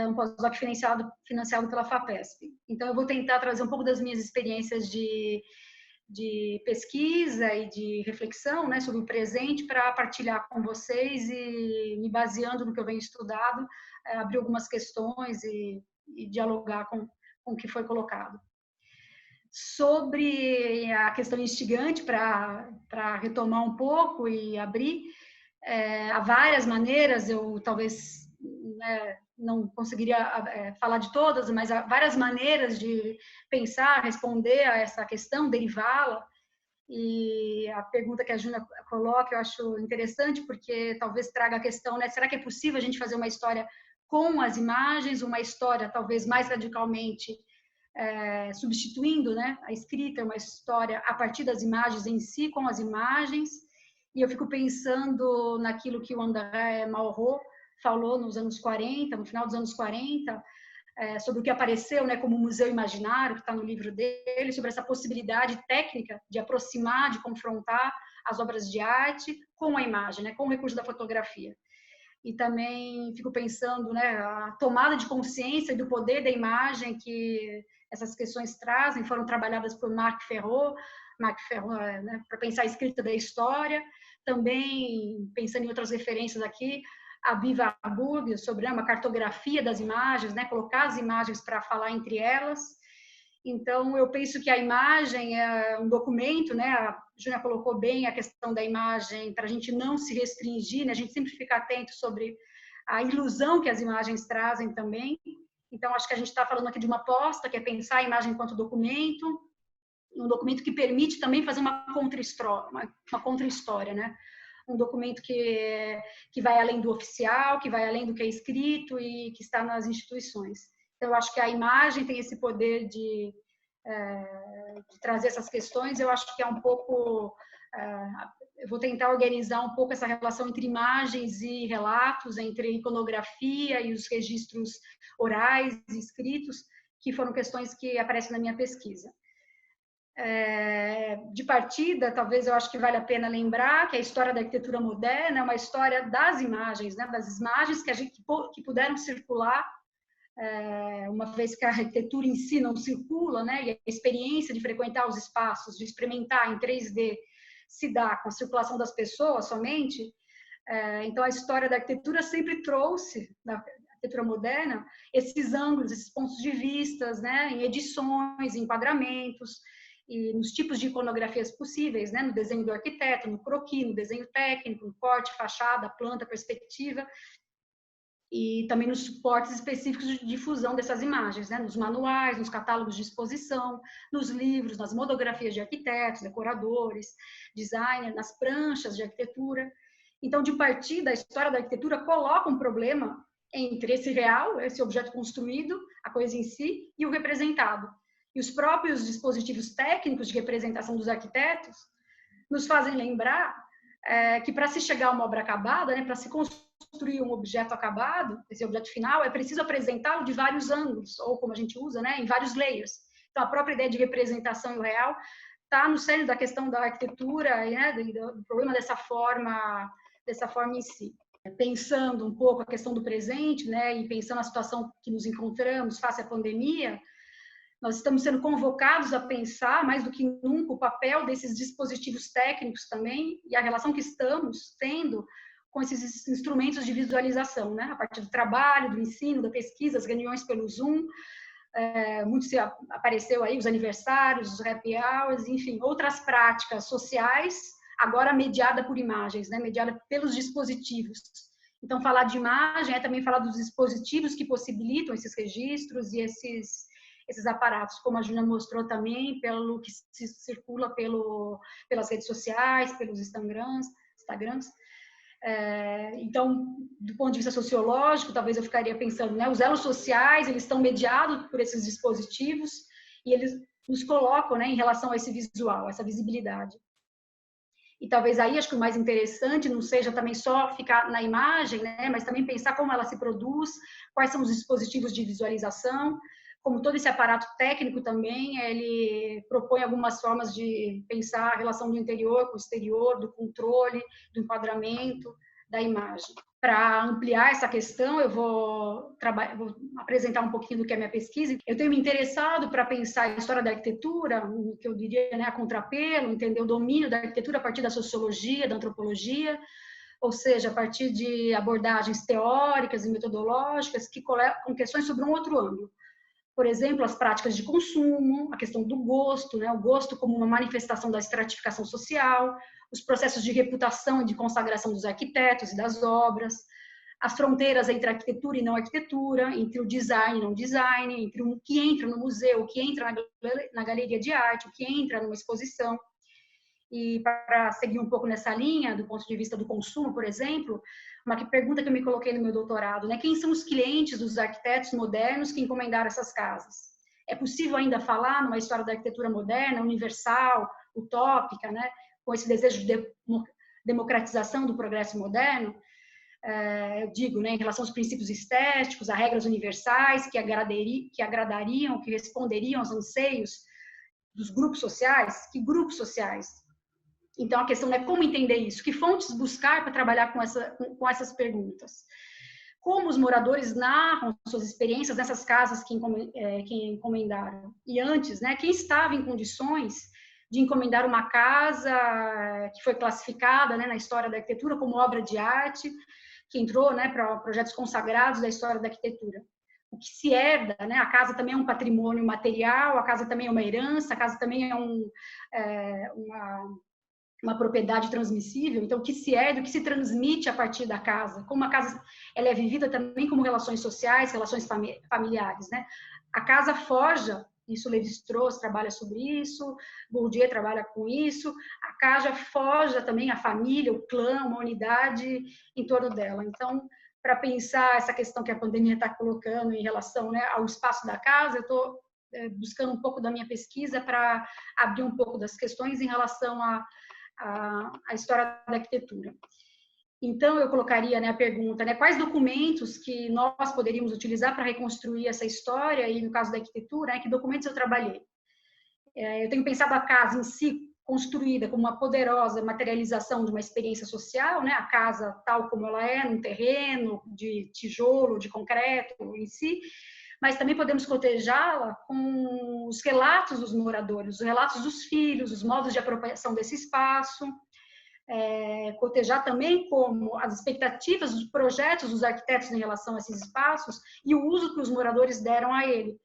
um pós-doc financiado pela FAPESP. Então, eu vou tentar trazer um pouco das minhas experiências de pesquisa e de reflexão, né, sobre o presente, para partilhar com vocês e, me baseando no que eu venho estudado, abrir algumas questões e dialogar com o que foi colocado. Sobre a questão instigante, para retomar um pouco e abrir, há várias maneiras, eu talvez não conseguiria falar de todas, mas há várias maneiras de pensar, responder a essa questão, derivá-la. E a pergunta que a Júnia coloca eu acho interessante, porque talvez traga a questão, né, será que é possível a gente fazer uma história com as imagens, uma história talvez mais radicalmente substituindo, né, a escrita, uma história a partir das imagens em si, com as imagens. E eu fico pensando naquilo que o André Malraux falou nos anos 40, no final dos anos 40, sobre o que apareceu, né, como museu imaginário, que está no livro dele, sobre essa possibilidade técnica de aproximar, de confrontar as obras de arte com a imagem, né, com o recurso da fotografia. E também fico pensando, né, a tomada de consciência do poder da imagem, que essas questões trazem, foram trabalhadas por Marc Ferro, né, para pensar a escrita da história, também pensando em outras referências aqui, a Viva Burg, sobre uma cartografia das imagens, né, colocar as imagens para falar entre elas. Então, eu penso que a imagem é um documento, né, a Júlia colocou bem a questão da imagem, para a gente não se restringir, né, a gente sempre fica atento sobre a ilusão que as imagens trazem também. Então, acho que a gente está falando aqui de uma aposta, que é pensar a imagem enquanto documento, um documento que permite também fazer uma contra-história, né? Um documento que vai além do oficial, que vai além do que é escrito e que está nas instituições. Então, eu acho que a imagem tem esse poder de trazer essas questões. Eu acho que é um pouco... eu vou tentar organizar um pouco essa relação entre imagens e relatos, entre iconografia e os registros orais e escritos, que foram questões que aparecem na minha pesquisa. De partida, talvez eu acho que vale a pena lembrar que a história da arquitetura moderna é uma história das imagens, né? Das imagens que puderam circular, uma vez que a arquitetura em si não circula, né? E a experiência de frequentar os espaços, de experimentar em 3D, se dá com a circulação das pessoas somente. Então, a história da arquitetura sempre trouxe, da arquitetura moderna, esses ângulos, esses pontos de vistas, né? Em edições, em enquadramentos, e nos tipos de iconografias possíveis, né? No desenho do arquiteto, no croquis, no desenho técnico, no corte, fachada, planta, perspectiva, e também nos suportes específicos de difusão dessas imagens, né? Nos manuais, nos catálogos de exposição, nos livros, nas monografias de arquitetos, decoradores, designers, nas pranchas de arquitetura. Então, de partida, a história da arquitetura coloca um problema entre esse real, esse objeto construído, a coisa em si, e o representado. E os próprios dispositivos técnicos de representação dos arquitetos nos fazem lembrar que para se chegar a uma obra acabada, né, para se construir um objeto acabado, esse objeto final, é preciso apresentá-lo de vários ângulos, ou como a gente usa, né, em vários layers. Então, a própria ideia de representação e o real está no centro da questão da arquitetura, né, do problema dessa forma em si. Pensando um pouco a questão do presente, né, e pensando a situação que nos encontramos face à pandemia, nós estamos sendo convocados a pensar, mais do que nunca, o papel desses dispositivos técnicos também e a relação que estamos tendo com esses instrumentos de visualização, né? A partir do trabalho, do ensino, da pesquisa, as reuniões pelo Zoom, muito se apareceu aí os aniversários, os happy hours, enfim, outras práticas sociais, agora mediada por imagens, né? Mediada pelos dispositivos. Então, falar de imagem é também falar dos dispositivos que possibilitam esses registros e esses aparatos, como a Júlia mostrou também, pelo que se circula pelas redes sociais, pelos Instagrams. Então, do ponto de vista sociológico, talvez eu ficaria pensando, né, os elos sociais, eles estão mediados por esses dispositivos e eles nos colocam, né, em relação a esse visual, essa visibilidade. E talvez aí, acho que o mais interessante não seja também só ficar na imagem, né, mas também pensar como ela se produz, quais são os dispositivos de visualização, como todo esse aparato técnico também, ele propõe algumas formas de pensar a relação do interior com o exterior, do controle, do enquadramento, da imagem. Para ampliar essa questão, eu vou apresentar um pouquinho do que é a minha pesquisa. Eu tenho me interessado para pensar a história da arquitetura, o que eu diria, né, a contrapelo, entender o domínio da arquitetura a partir da sociologia, da antropologia, ou seja, a partir de abordagens teóricas e metodológicas que colocam questões sobre um outro ângulo. Por exemplo, as práticas de consumo, a questão do gosto, né? O gosto como uma manifestação da estratificação social, os processos de reputação e de consagração dos arquitetos e das obras, as fronteiras entre arquitetura e não arquitetura, entre o design e não design, entre o que entra no museu, o que entra na galeria de arte, o que entra numa exposição. E para seguir um pouco nessa linha, do ponto de vista do consumo, por exemplo, uma pergunta que eu me coloquei no meu doutorado, né? Quem são os clientes dos arquitetos modernos que encomendaram essas casas? É possível ainda falar numa história da arquitetura moderna, universal, utópica, né? Com esse desejo de democratização do progresso moderno? Eu digo, né, em relação aos princípios estéticos, a regras universais que agradariam, que responderiam aos anseios dos grupos sociais? Que grupos sociais? Então, a questão é como entender isso, que fontes buscar para trabalhar com essas perguntas. como os moradores narram suas experiências nessas casas que encomendaram. E antes, né, quem estava em condições de encomendar uma casa que foi classificada, né, na história da arquitetura como obra de arte, que entrou, né, para projetos consagrados da história da arquitetura. O que se herda, né, a casa também é um patrimônio material, a casa também é uma herança, a casa também é uma propriedade transmissível. Então, o que se herda, o que se transmite a partir da casa, como a casa ela é vivida também como relações sociais, relações familiares, né? A casa forja, isso Lévi-Strauss trabalha sobre isso, Bourdieu trabalha com isso, a casa forja também a família, o clã, uma unidade em torno dela. Então, para pensar essa questão que a pandemia está colocando em relação, né, ao espaço da casa, eu estou buscando um pouco da minha pesquisa para abrir um pouco das questões em relação a história da arquitetura. Então, eu colocaria, né, a pergunta, né, quais documentos que nós poderíamos utilizar para reconstruir essa história, e no caso da arquitetura, que documentos eu trabalhei? Eu tenho pensado a casa em si construída como uma poderosa materialização de uma experiência social, né, a casa tal como ela é, num terreno de tijolo, de concreto em si, mas também podemos cotejá-la com os relatos dos moradores, os relatos dos filhos, os modos de apropriação desse espaço, cotejar também como as expectativas dos projetos dos arquitetos em relação a esses espaços e o uso que os moradores deram a ele,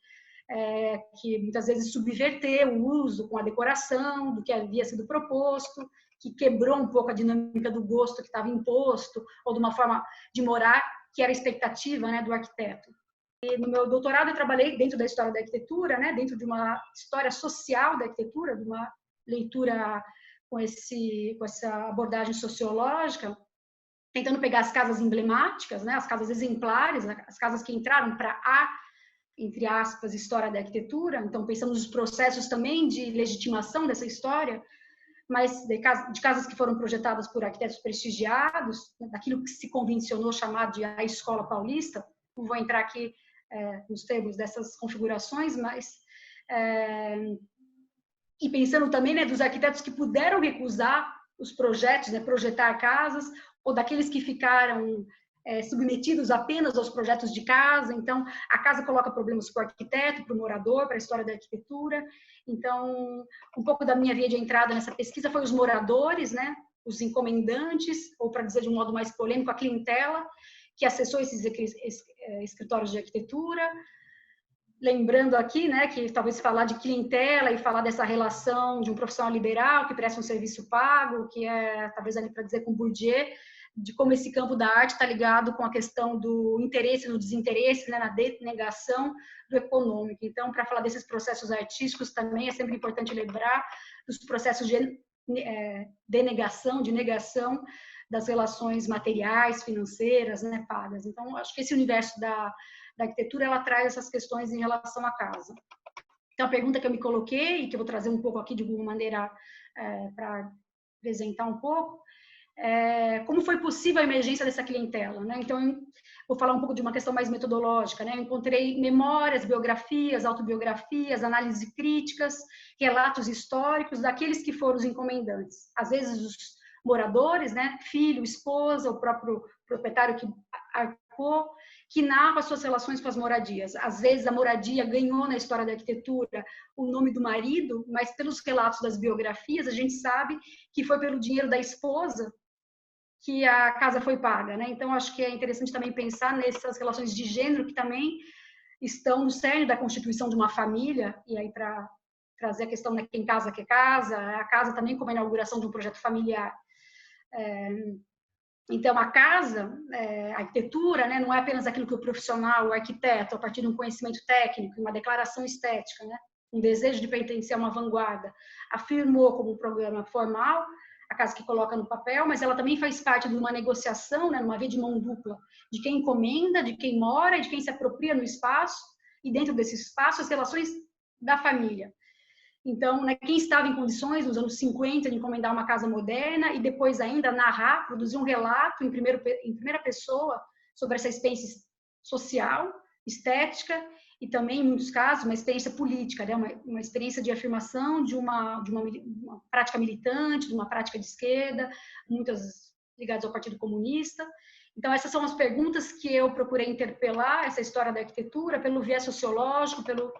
que muitas vezes subverteu o uso com a decoração do que havia sido proposto, que quebrou um pouco a dinâmica do gosto que estava imposto, ou de uma forma de morar que era a expectativa, né, do arquiteto. E no meu doutorado eu trabalhei dentro da história da arquitetura, né, dentro de uma história social da arquitetura, de uma leitura com essa abordagem sociológica, tentando pegar as casas emblemáticas, né, as casas exemplares, as casas que entraram para a, entre aspas, história da arquitetura. Então, pensamos nos processos também de legitimação dessa história, mas de casas que foram projetadas por arquitetos prestigiados, daquilo que se convencionou chamar de a escola paulista. Não vou entrar aqui nos termos dessas configurações, mas e pensando também, né, dos arquitetos que puderam recusar os projetos, né, projetar casas, ou daqueles que ficaram submetidos apenas aos projetos de casa. Então, a casa coloca problemas para o arquiteto, para o morador, para a história da arquitetura. Então, um pouco da minha via de entrada nessa pesquisa foi os moradores, né, os encomendantes, ou para dizer de um modo mais polêmico, a clientela que acessou esses escritórios de arquitetura. Lembrando aqui, né, que talvez falar de clientela e falar dessa relação de um profissional liberal que presta um serviço pago, que é, talvez ali para dizer com Bourdieu, de como esse campo da arte está ligado com a questão do interesse, do desinteresse, né, na denegação do econômico. Então, para falar desses processos artísticos também é sempre importante lembrar dos processos de denegação, de negação das relações materiais, financeiras, né, pagas. Então, acho que esse universo da arquitetura, ela traz essas questões em relação à casa. Então, a pergunta que eu me coloquei, e que eu vou trazer um pouco aqui de alguma maneira para apresentar um pouco, como foi possível a emergência dessa clientela, né? Então, vou falar um pouco de uma questão mais metodológica, né? Eu encontrei memórias, biografias, autobiografias, análises críticas, relatos históricos daqueles que foram os encomendantes. Às vezes, os moradores, né? Filho, esposa, o próprio proprietário que arcou, que narra as suas relações com as moradias. Às vezes, a moradia ganhou na história da arquitetura o nome do marido, mas pelos relatos das biografias, a gente sabe que foi pelo dinheiro da esposa que a casa foi paga, né? Então, acho que é interessante também pensar nessas relações de gênero que também estão no cerne da constituição de uma família, e aí para trazer a questão, né, quem casa quer casa, a casa também como a inauguração de um projeto familiar. Então, a casa, a arquitetura, né, não é apenas aquilo que o profissional, o arquiteto, a partir de um conhecimento técnico, uma declaração estética, né, um desejo de pertencer a uma vanguarda, afirmou como um programa formal, a casa que coloca no papel, mas ela também faz parte de uma negociação, né, numa via de mão dupla, de quem encomenda, de quem mora e de quem se apropria no espaço, e dentro desse espaço as relações da família. Então, né, quem estava em condições, nos anos 50, de encomendar uma casa moderna e depois ainda narrar, produzir um relato em primeira pessoa sobre essa experiência social, estética e também, em muitos casos, uma experiência política, né, uma experiência de afirmação de uma prática militante, de uma prática de esquerda, muitas ligadas ao Partido Comunista. Então, essas são as perguntas que eu procurei interpelar essa história da arquitetura pelo viés sociológico, pelo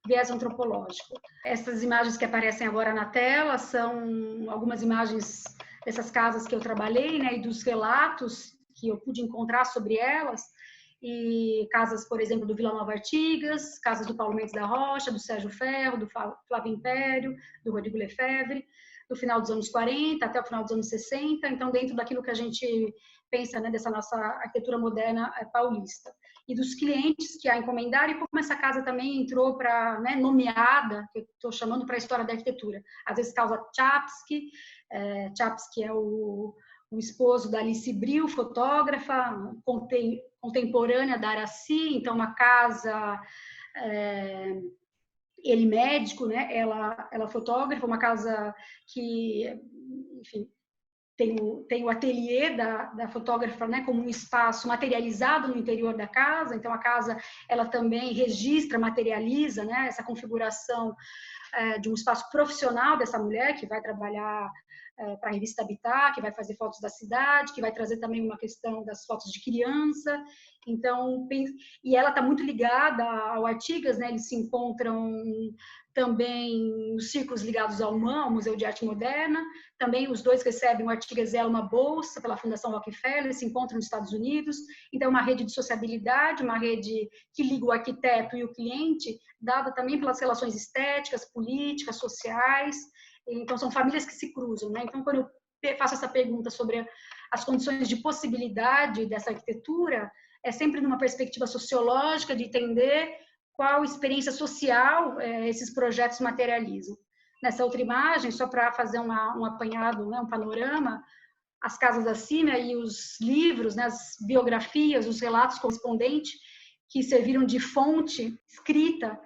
viés antropológico. Essas imagens que aparecem agora na tela são algumas imagens dessas casas que eu trabalhei, né, e dos relatos que eu pude encontrar sobre elas, e casas, por exemplo, do Vila Nova Artigas, casas do Paulo Mendes da Rocha, do Sérgio Ferro, do Flávio Império, do Rodrigo Lefebvre, do final dos anos 40 até o final dos anos 60, então dentro daquilo que a gente pensa, né, dessa nossa arquitetura moderna paulista. E dos clientes que a encomendaram, e como essa casa também entrou para, né, nomeada, que eu estou chamando para a história da arquitetura. Às vezes causa Chapsky, Chapsky é o esposo da Alice Bril, fotógrafa, contemporânea da Aracy, então uma casa, ele médico, né, ela fotógrafa, uma casa que, enfim, tem o ateliê da fotógrafa, né, como um espaço materializado no interior da casa. Então a casa ela também registra, materializa, né, essa configuração de um espaço profissional dessa mulher que vai trabalhar para a revista Habitat, que vai fazer fotos da cidade, que vai trazer também uma questão das fotos de criança. Então, e ela está muito ligada ao Artigas, né? Eles se encontram também nos círculos ligados ao MAM, ao Museu de Arte Moderna. Também os dois recebem, o Artigas e ela, uma bolsa pela Fundação Rockefeller, se encontram nos Estados Unidos. Então, uma rede de sociabilidade, uma rede que liga o arquiteto e o cliente, dada também pelas relações estéticas, políticas, sociais. Então, são famílias que se cruzam, né? Então, quando eu faço essa pergunta sobre as condições de possibilidade dessa arquitetura, é sempre numa perspectiva sociológica de entender qual experiência social esses projetos materializam. Nessa outra imagem, só para fazer um apanhado, né, um panorama, as casas acima e os livros, né, as biografias, os relatos correspondentes que serviram de fonte escrita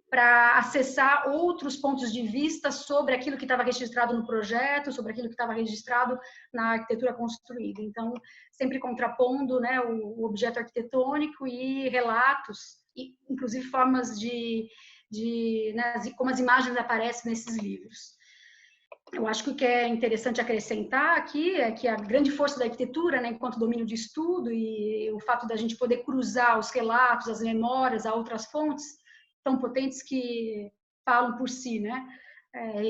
para acessar outros pontos de vista sobre aquilo que estava registrado no projeto, sobre aquilo que estava registrado na arquitetura construída. Então, sempre contrapondo, né, o objeto arquitetônico e relatos, e, inclusive formas né, como as imagens aparecem nesses livros. Eu acho que o que é interessante acrescentar aqui é que a grande força da arquitetura, né, enquanto domínio de estudo, e o fato da gente poder cruzar os relatos, as memórias a outras fontes, tão potentes que falam por si, né?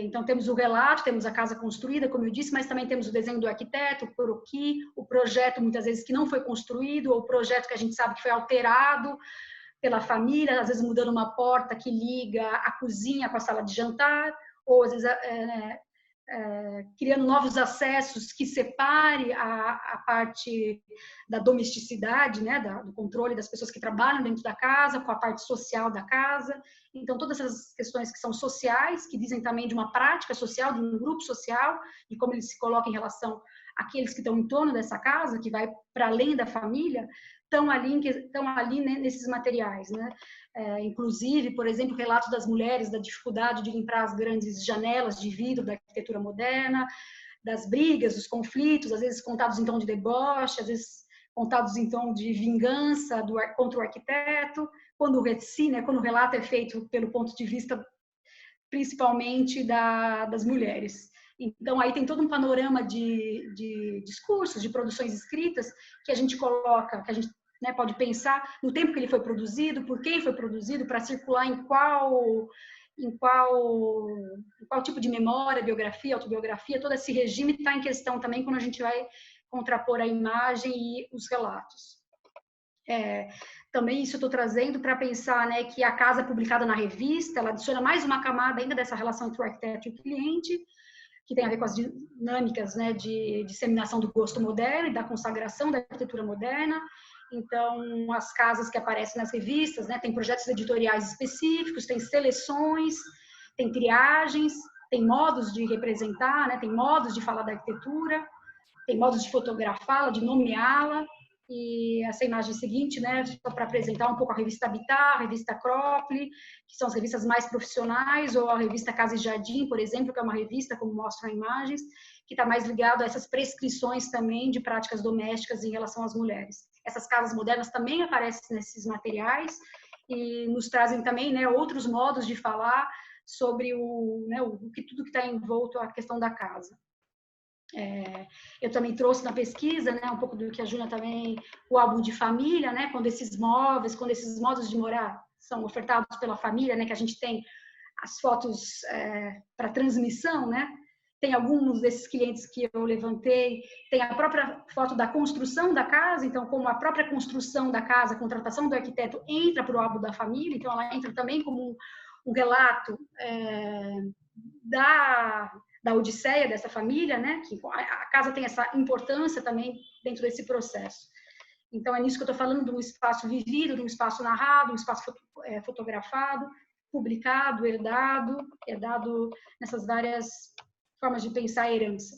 Então, temos o relato, temos a casa construída, como eu disse, mas também temos o desenho do arquiteto, o croquis, o projeto, muitas vezes, que não foi construído, ou o projeto que a gente sabe que foi alterado pela família, às vezes mudando uma porta que liga a cozinha com a sala de jantar, ou às vezes criando novos acessos que separe a parte da domesticidade, né, do controle das pessoas que trabalham dentro da casa, com a parte social da casa. Então, todas essas questões que são sociais, que dizem também de uma prática social, de um grupo social, e como ele se coloca em relação àqueles que estão em torno dessa casa, que vai para além da família, estão ali né, nesses materiais, né? Inclusive, por exemplo, o relato das mulheres, da dificuldade de limpar as grandes janelas de vidro da arquitetura moderna, das brigas, dos conflitos, às vezes contados em tom de deboche, às vezes contados em tom de vingança contra o arquiteto, quando o récit, né, quando o relato é feito pelo ponto de vista principalmente das mulheres. Então, aí tem todo um panorama de discursos, de produções escritas que a gente coloca, que a gente, né, pode pensar no tempo que ele foi produzido, por quem foi produzido, para circular em qual tipo de memória, biografia, autobiografia, todo esse regime está em questão também quando a gente vai contrapor a imagem e os relatos. Também isso eu estou trazendo para pensar, né, que a casa publicada na revista, ela adiciona mais uma camada ainda dessa relação entre o arquiteto e o cliente, que tem a ver com as dinâmicas, né, de disseminação do gosto moderno e da consagração da arquitetura moderna. Então, as casas que aparecem nas revistas, né, tem projetos editoriais específicos, tem seleções, tem triagens, tem modos de representar, né, tem modos de falar da arquitetura, tem modos de fotografá-la, de nomeá-la. E essa imagem seguinte, né, só para apresentar um pouco a revista Habitat, a revista Acrópole, que são as revistas mais profissionais, ou a revista Casa e Jardim, por exemplo, que é uma revista, como mostram imagens, que está mais ligado a essas prescrições também de práticas domésticas em relação às mulheres. Essas casas modernas também aparecem nesses materiais e nos trazem também, né, outros modos de falar sobre tudo que está envolto a questão da casa. Eu também trouxe na pesquisa, né, um pouco do que a Júlia também, o álbum de família, né, quando esses móveis, quando esses modos de morar são ofertados pela família, né, que a gente tem as fotos para transmissão, né, tem alguns desses clientes que eu levantei, tem a própria foto da construção da casa, então como a própria construção da casa, a contratação do arquiteto entra para o álbum da família, então ela entra também como um relato da odisseia dessa família, né? Que a casa tem essa importância também dentro desse processo. Então, é nisso que eu estou falando, de um espaço vivido, de um espaço narrado, um espaço fotografado, publicado, herdado nessas várias formas de pensar a herança.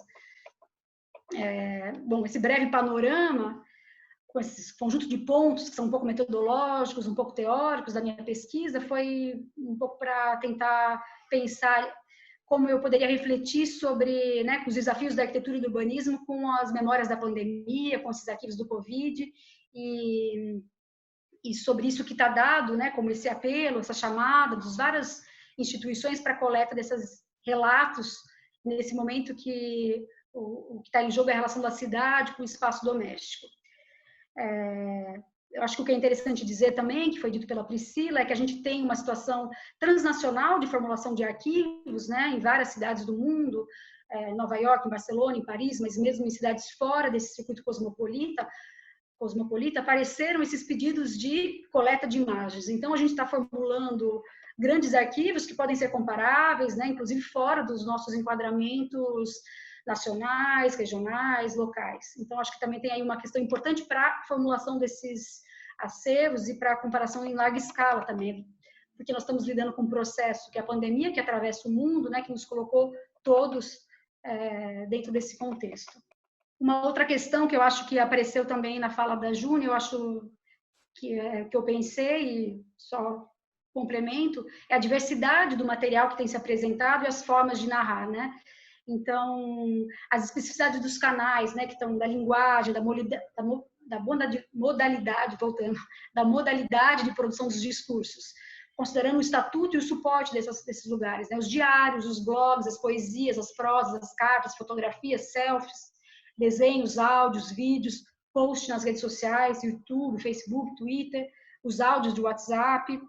Bom, esse breve panorama, com esse conjunto de pontos que são um pouco metodológicos, um pouco teóricos da minha pesquisa, foi um pouco para tentar pensar como eu poderia refletir sobre, né, os desafios da arquitetura e do urbanismo com as memórias da pandemia, com esses arquivos do Covid, e sobre isso que está dado, né, como esse apelo, essa chamada das várias instituições para a coleta desses relatos, nesse momento que o que está em jogo é a relação da cidade com o espaço doméstico. Eu acho que o que é interessante dizer também, que foi dito pela Priscila, é que a gente tem uma situação transnacional de formulação de arquivos, né, em várias cidades do mundo, Nova York, em Barcelona, em Paris, mas mesmo em cidades fora desse circuito cosmopolita, apareceram esses pedidos de coleta de imagens. Então, a gente está formulando grandes arquivos que podem ser comparáveis, né, inclusive fora dos nossos enquadramentos nacionais, regionais, locais. Então, acho que também tem aí uma questão importante para a formulação desses acervos e para a comparação em larga escala também, porque nós estamos lidando com um processo que é a pandemia, que atravessa o mundo, né, que nos colocou todos dentro desse contexto. Uma outra questão que eu acho que apareceu também na fala da Júnia, eu acho que eu pensei, e só complemento, é a diversidade do material que tem se apresentado e as formas de narrar, né? Então, as especificidades dos canais, né, que estão da linguagem, da modalidade, voltando, da modalidade de produção dos discursos, considerando o estatuto e o suporte desses lugares, né, os diários, os blogs, as poesias, as prosas, as cartas, fotografias, selfies, desenhos, áudios, vídeos, posts nas redes sociais, YouTube, Facebook, Twitter, os áudios do WhatsApp.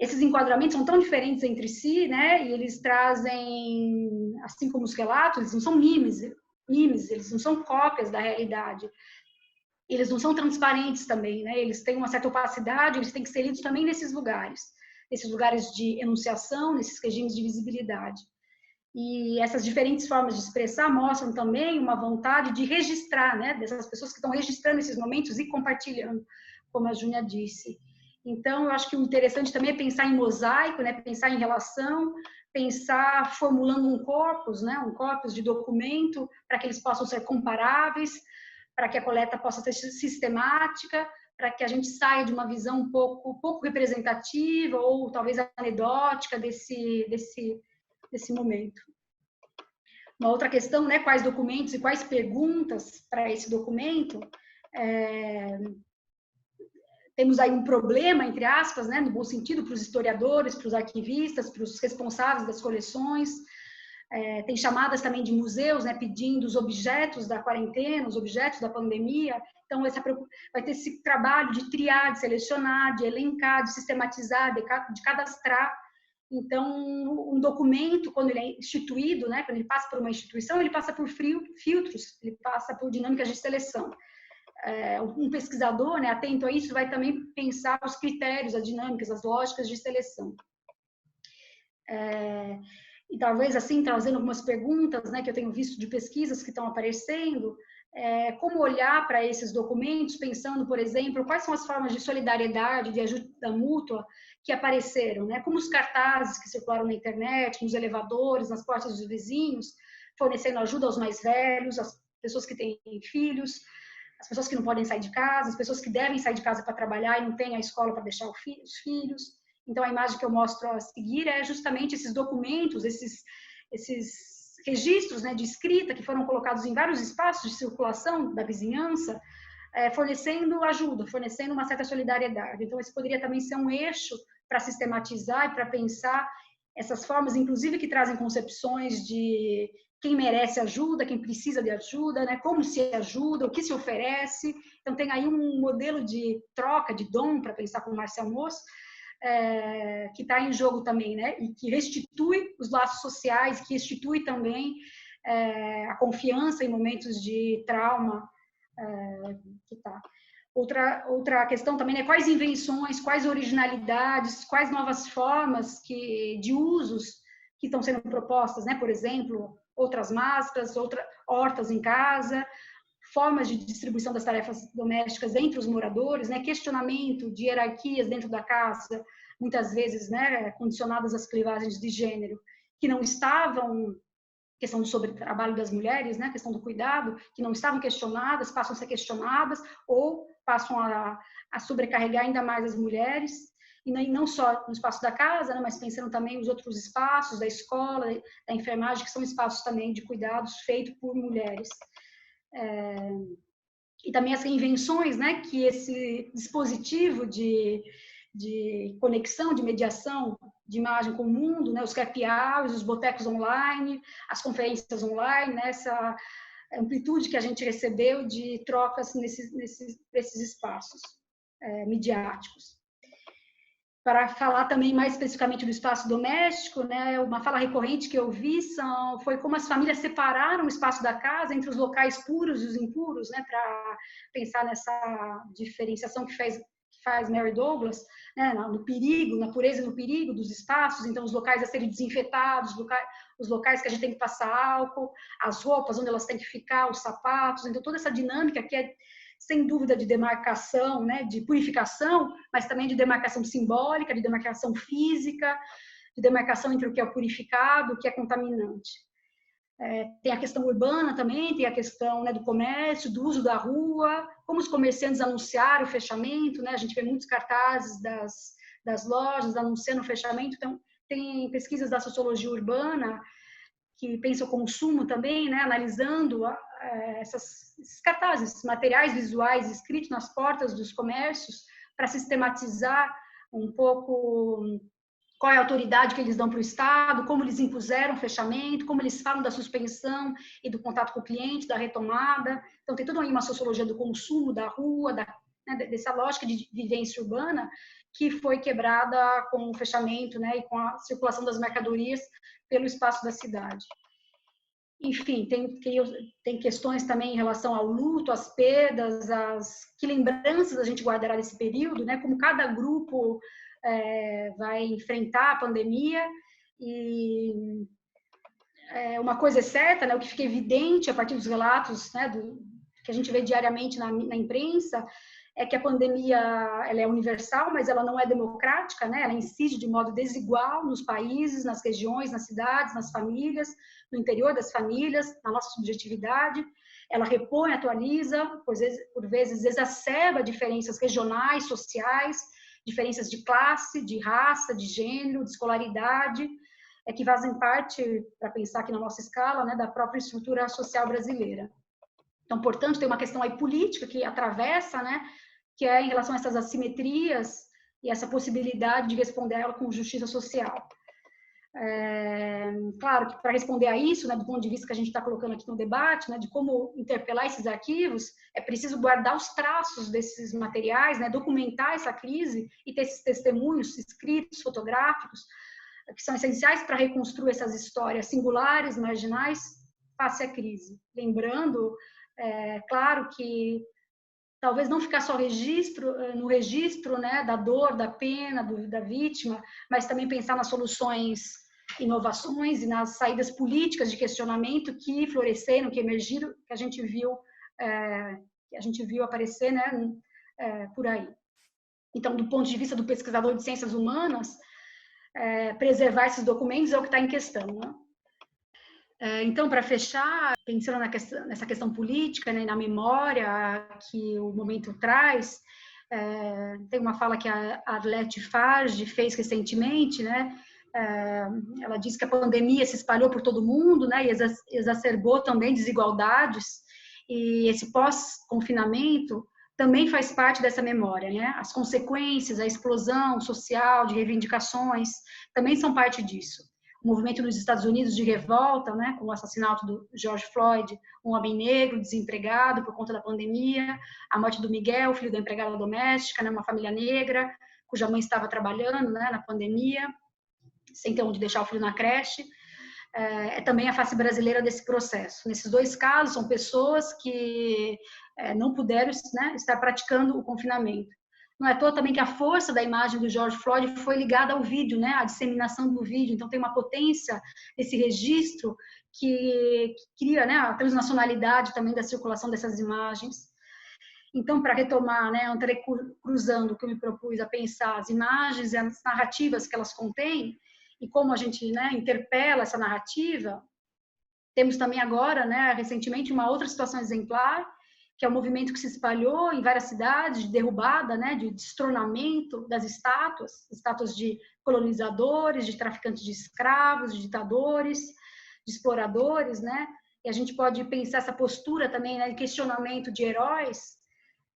Esses enquadramentos são tão diferentes entre si, né? E eles trazem, assim como os relatos, eles não são mimes, eles não são cópias da realidade. Eles não são transparentes também, né? Eles têm uma certa opacidade, eles têm que ser lidos também nesses lugares de enunciação, nesses regimes de visibilidade. E essas diferentes formas de expressar mostram também uma vontade de registrar, né? Dessas pessoas que estão registrando esses momentos e compartilhando, como a Júnia disse. Então, eu acho que o interessante também é pensar em mosaico, né? Pensar em relação, pensar formulando um corpus, né? Um corpus de documento para que eles possam ser comparáveis, para que a coleta possa ser sistemática, para que a gente saia de uma visão um pouco representativa ou talvez anedótica desse momento. Uma outra questão, né? Quais documentos e quais perguntas para esse documento? Temos aí um problema, entre aspas, né, no bom sentido, para os historiadores, para os arquivistas, para os responsáveis das coleções. Tem chamadas também de museus, né, pedindo os objetos da quarentena, os objetos da pandemia. Então, vai ter esse trabalho de triar, de selecionar, de elencar, de sistematizar, de cadastrar. Então, um documento, quando ele é instituído, né, quando ele passa por uma instituição, ele passa por filtros, ele passa por dinâmicas de seleção. Um pesquisador, né, atento a isso, vai também pensar os critérios, as dinâmicas, as lógicas de seleção. E talvez, assim, trazendo algumas perguntas, né, que eu tenho visto de pesquisas que estão aparecendo, como olhar para esses documentos, pensando, por exemplo, quais são as formas de solidariedade, de ajuda mútua que apareceram, né? Como os cartazes que circularam na internet, nos elevadores, nas portas dos vizinhos, fornecendo ajuda aos mais velhos, às pessoas que têm filhos, as pessoas que não podem sair de casa, as pessoas que devem sair de casa para trabalhar e não têm a escola para deixar os filhos. Então, a imagem que eu mostro a seguir é justamente esses documentos, esses registros, né, de escrita que foram colocados em vários espaços de circulação da vizinhança, fornecendo ajuda, fornecendo uma certa solidariedade. Então, esse poderia também ser um eixo para sistematizar e para pensar essas formas, inclusive que trazem concepções de quem merece ajuda, quem precisa de ajuda, né? Como se ajuda, o que se oferece. Então, tem aí um modelo de troca, de dom, para pensar com o Marcel Mauss, que está em jogo também, né? E que restitui os laços sociais, que restitui também a confiança em momentos de trauma. Que tá. Outra questão também é quais invenções, quais originalidades, quais novas formas de usos que estão sendo propostas, né? Por exemplo, outras máscaras, hortas em casa, formas de distribuição das tarefas domésticas entre os moradores, né? Questionamento de hierarquias dentro da casa, muitas vezes, né, condicionadas às clivagens de gênero, que não estavam, questão do sobretrabalho das mulheres, né, questão do cuidado, que não estavam questionadas, passam a ser questionadas ou passam a sobrecarregar ainda mais as mulheres. E não só no espaço da casa, né, mas pensando também nos outros espaços, da escola, da enfermagem, que são espaços também de cuidados feitos por mulheres. E também as invenções, né, que esse dispositivo de conexão, de mediação de imagem com o mundo, né, os happy hours, os botecos online, as conferências online, né, essa amplitude que a gente recebeu de trocas nesses espaços midiáticos. Para falar também mais especificamente do espaço doméstico, né, uma fala recorrente que eu vi foi como as famílias separaram o espaço da casa entre os locais puros e os impuros, né, para pensar nessa diferenciação que faz Mary Douglas, né, no perigo, na pureza e no perigo dos espaços. Então, os locais a serem desinfetados, os locais que a gente tem que passar álcool, as roupas onde elas têm que ficar, os sapatos. Então, toda essa dinâmica que é, sem dúvida, de demarcação, né, de purificação, mas também de demarcação simbólica, de demarcação física, de demarcação entre o que é purificado, o que é contaminante. Tem a questão urbana também, tem a questão, né, do comércio, do uso da rua, como os comerciantes anunciaram o fechamento, né? A gente vê muitos cartazes das lojas anunciando o fechamento. Então, tem pesquisas da sociologia urbana que pensam o consumo também, né, analisando esses cartazes, esses materiais visuais escritos nas portas dos comércios, para sistematizar um pouco qual é a autoridade que eles dão para o Estado, como eles impuseram o fechamento, como eles falam da suspensão e do contato com o cliente, da retomada. Então, tem toda uma sociologia do consumo, da rua, né, dessa lógica de vivência urbana que foi quebrada com o fechamento, né, e com a circulação das mercadorias pelo espaço da cidade. Enfim, tem questões também em relação ao luto, às perdas, que lembranças a gente guardará desse período, né, como cada grupo vai enfrentar a pandemia. E uma coisa é certa, né, o que fica evidente a partir dos relatos, né, que a gente vê diariamente na imprensa, é que a pandemia ela é universal, mas ela não é democrática, né? Ela incide de modo desigual nos países, nas regiões, nas cidades, nas famílias, no interior das famílias, na nossa subjetividade. Ela repõe, atualiza, por vezes exacerba diferenças regionais, sociais, diferenças de classe, de raça, de gênero, de escolaridade, que fazem parte, para pensar aqui na nossa escala, né, da própria estrutura social brasileira. Então, portanto, tem uma questão aí política que atravessa, né, que é em relação a essas assimetrias e essa possibilidade de responder a ela com justiça social. Claro que para responder a isso, né, do ponto de vista que a gente está colocando aqui no debate, né, de como interpelar esses arquivos, é preciso guardar os traços desses materiais, né, documentar essa crise e ter esses testemunhos escritos, fotográficos, que são essenciais para reconstruir essas histórias singulares, marginais, face à crise. Lembrando, claro que talvez não ficar só no registro, né, da dor, da pena, da vítima, mas também pensar nas soluções, inovações e nas saídas políticas de questionamento que floresceram, que emergiram, que a gente viu aparecer, né, por aí. Então, do ponto de vista do pesquisador de ciências humanas, preservar esses documentos é o que está em questão, né? Então, para fechar, pensando nessa questão política, né, na memória que o momento traz, tem uma fala que a Arlette Farge fez recentemente, né? Ela disse que a pandemia se espalhou por todo mundo, né, e exacerbou também desigualdades, e esse pós-confinamento também faz parte dessa memória, né? As consequências, a explosão social de reivindicações também são parte disso. o movimento nos Estados Unidos de revolta, né, com o assassinato do George Floyd, um homem negro desempregado por conta da pandemia, a morte do Miguel, filho da empregada doméstica, né, uma família negra, cuja mãe estava trabalhando, né, na pandemia, sem ter onde deixar o filho na creche. É também a face brasileira desse processo. Nesses dois casos, são pessoas que não puderam, né, estar praticando o confinamento. Não é à toa também que a força da imagem do George Floyd foi ligada ao vídeo, né, à disseminação do vídeo. Então, tem uma potência desse registro que cria, né, a transnacionalidade também da circulação dessas imagens. Então, para retomar, né, cruzando o que eu me propus a pensar, as imagens e as narrativas que elas contêm, e como a gente, né, interpela essa narrativa, temos também agora, né, recentemente, uma outra situação exemplar, que é o movimento que se espalhou em várias cidades de derrubada, né, de destronamento das estátuas de colonizadores, de traficantes de escravos, de ditadores, de exploradores, né? E a gente pode pensar essa postura também, né, de questionamento de heróis,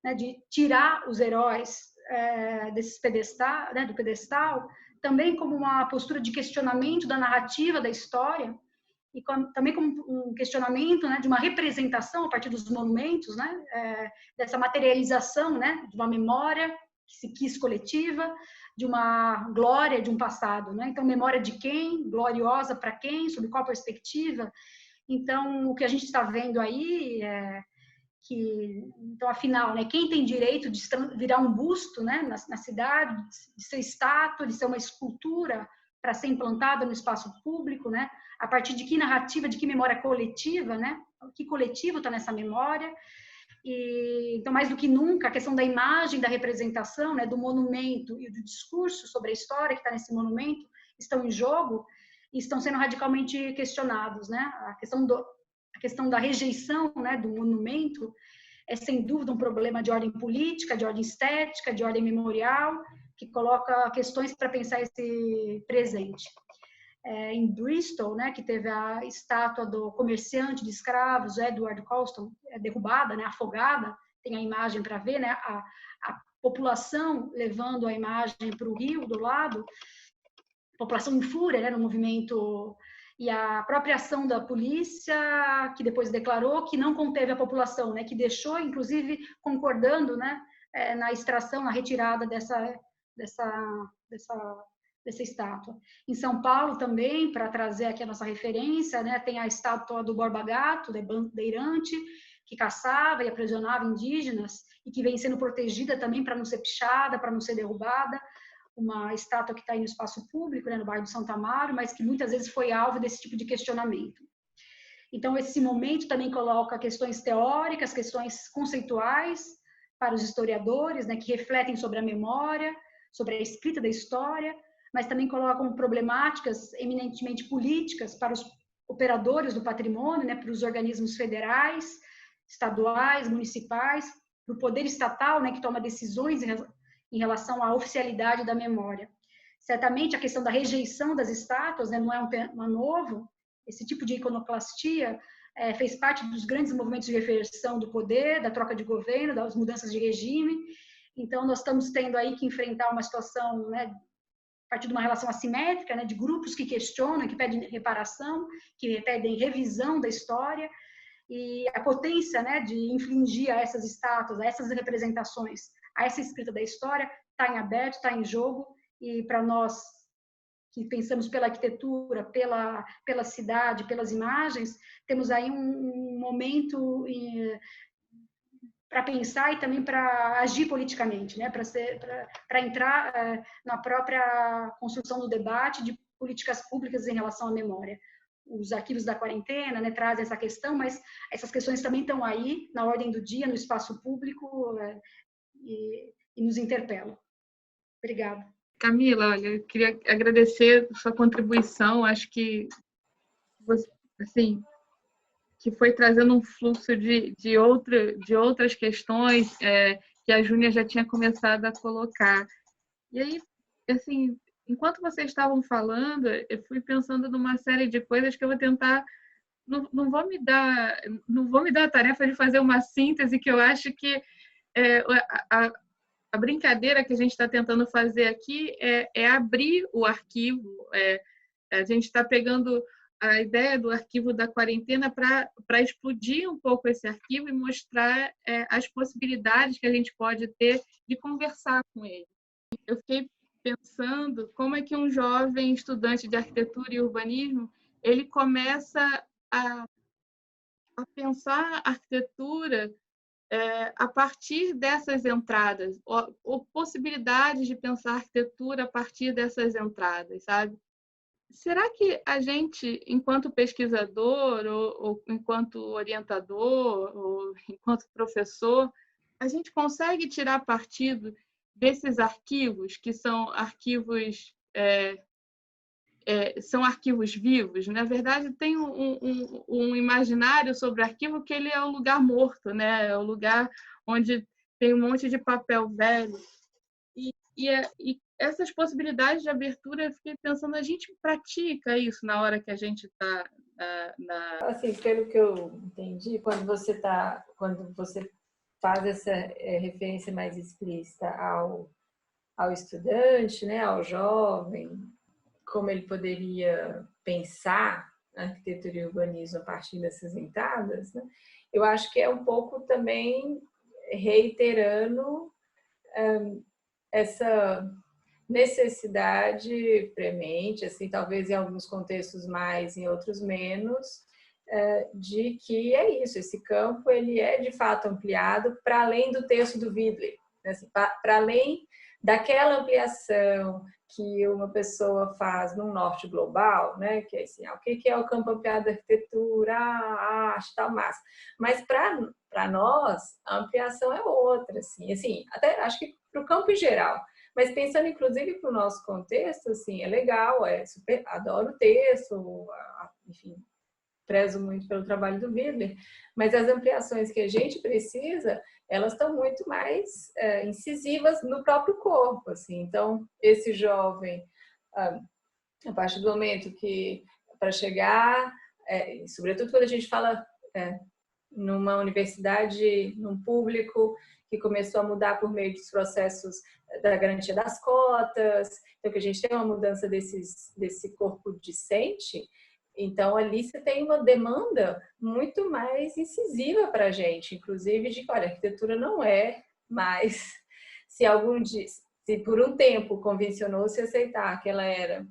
né, de tirar os heróis desses pedestal, né, do pedestal, também como uma postura de questionamento da narrativa da história, e também como um questionamento, né, de uma representação a partir dos monumentos, né, dessa materialização, né, de uma memória que se quis coletiva, de uma glória de um passado, né? Então, memória de quem? Gloriosa para quem? Sob qual perspectiva? Então, o que a gente está vendo aí é que, então, afinal, né, quem tem direito de virar um busto, né, na cidade, de ser estátua, de ser uma escultura para ser implantada no espaço público, né, a partir de que narrativa, de que memória coletiva, né, que coletivo está nessa memória. E, então, mais do que nunca, a questão da imagem, da representação, né, do monumento e do discurso sobre a história que está nesse monumento estão em jogo e estão sendo radicalmente questionados, né, a questão da rejeição, né, do monumento é, sem dúvida, um problema de ordem política, de ordem estética, de ordem memorial, que coloca questões para pensar esse presente. Em Bristol, né, que teve a estátua do comerciante de escravos, Edward Colston, derrubada, né, afogada, tem a imagem para ver, né, a população levando a imagem para o rio do lado, população em fúria, né, no movimento, e a própria ação da polícia, que depois declarou que não conteve a população, né, que deixou, inclusive, concordando, né, na extração, na retirada dessa estátua. Em São Paulo também, para trazer aqui a nossa referência, né, tem a estátua do Borba Gato, bandeirante, que caçava e aprisionava indígenas e que vem sendo protegida também para não ser pichada, para não ser derrubada. Uma estátua que está aí no espaço público, né, no bairro de Santo Amaro, mas que muitas vezes foi alvo desse tipo de questionamento. Então, esse momento também coloca questões teóricas, questões conceituais para os historiadores, né, que refletem sobre a memória, sobre a escrita da história, mas também colocam problemáticas eminentemente políticas para os operadores do patrimônio, né, para os organismos federais, estaduais, municipais, para o poder estatal, né, que toma decisões em relação à oficialidade da memória. Certamente a questão da rejeição das estátuas, né, não é um tema novo, esse tipo de iconoclastia fez parte dos grandes movimentos de reversão do poder, da troca de governo, das mudanças de regime. Então, nós estamos tendo aí que enfrentar uma situação, né, a partir de uma relação assimétrica, né, de grupos que questionam, que pedem reparação, que pedem revisão da história, e a potência, né, de infligir a essas estátuas, a essas representações, a essa escrita da história, está em aberto, está em jogo, e para nós que pensamos pela arquitetura, pela cidade, pelas imagens, temos aí um momento para pensar e também para agir politicamente, né? Para entrar na própria construção do debate de políticas públicas em relação à memória. Os arquivos da quarentena, né, trazem essa questão, mas essas questões também estão aí, na ordem do dia, no espaço público, e nos interpelam. Obrigada. Camila, olha, eu queria agradecer a sua contribuição, acho que você, assim, que foi trazendo um fluxo de outras questões que a Júnia já tinha começado a colocar. E aí, assim, enquanto vocês estavam falando, eu fui pensando numa série de coisas que eu vou tentar, não vou me dar a tarefa de fazer uma síntese, que eu acho que a brincadeira que a gente está tentando fazer aqui é abrir o arquivo, A gente está pegando a ideia do arquivo da quarentena para explodir um pouco esse arquivo e mostrar as possibilidades que a gente pode ter de conversar com ele. Eu fiquei pensando como é que um jovem estudante de arquitetura e urbanismo ele começa a, a pensar a arquitetura a partir dessas entradas, ou possibilidades de pensar arquitetura a partir dessas entradas, sabe? Será que a gente, enquanto pesquisador, ou enquanto orientador, ou enquanto professor, a gente consegue tirar partido desses arquivos, que são arquivos são arquivos vivos? Na verdade, tem um imaginário sobre arquivo que ele é um lugar morto, né? É um lugar onde tem um monte de papel velho. E essas possibilidades de abertura, eu fiquei pensando, a gente pratica isso na hora que a gente está Assim, pelo que eu entendi, quando você faz essa referência mais explícita ao estudante, né, ao jovem, como ele poderia pensar a arquitetura e o urbanismo a partir dessas entradas, né? Eu acho que é um pouco também reiterando essa necessidade premente, assim, talvez em alguns contextos mais, em outros menos, de que é isso, esse campo ele é de fato ampliado para além do texto do Widler, assim, para além daquela ampliação que uma pessoa faz no norte global, né, que é assim, o que é o campo ampliado da arquitetura, acho tal massa. Mas para nós a ampliação é outra, assim, até acho que para o campo em geral. Mas pensando, inclusive, para o nosso contexto, assim, é legal, adoro o texto, enfim, prezo muito pelo trabalho do Widler, mas as ampliações que a gente precisa, elas estão muito mais incisivas no próprio corpo, assim. Então, esse jovem, a partir do momento que, para chegar, sobretudo quando a gente fala numa universidade, num público que começou a mudar por meio dos processos da garantia das cotas, então que a gente tem uma mudança desse corpo discente, então ali você tem uma demanda muito mais incisiva para a gente, inclusive de que, olha, a arquitetura não é mais, se por um tempo convencionou-se aceitar que ela era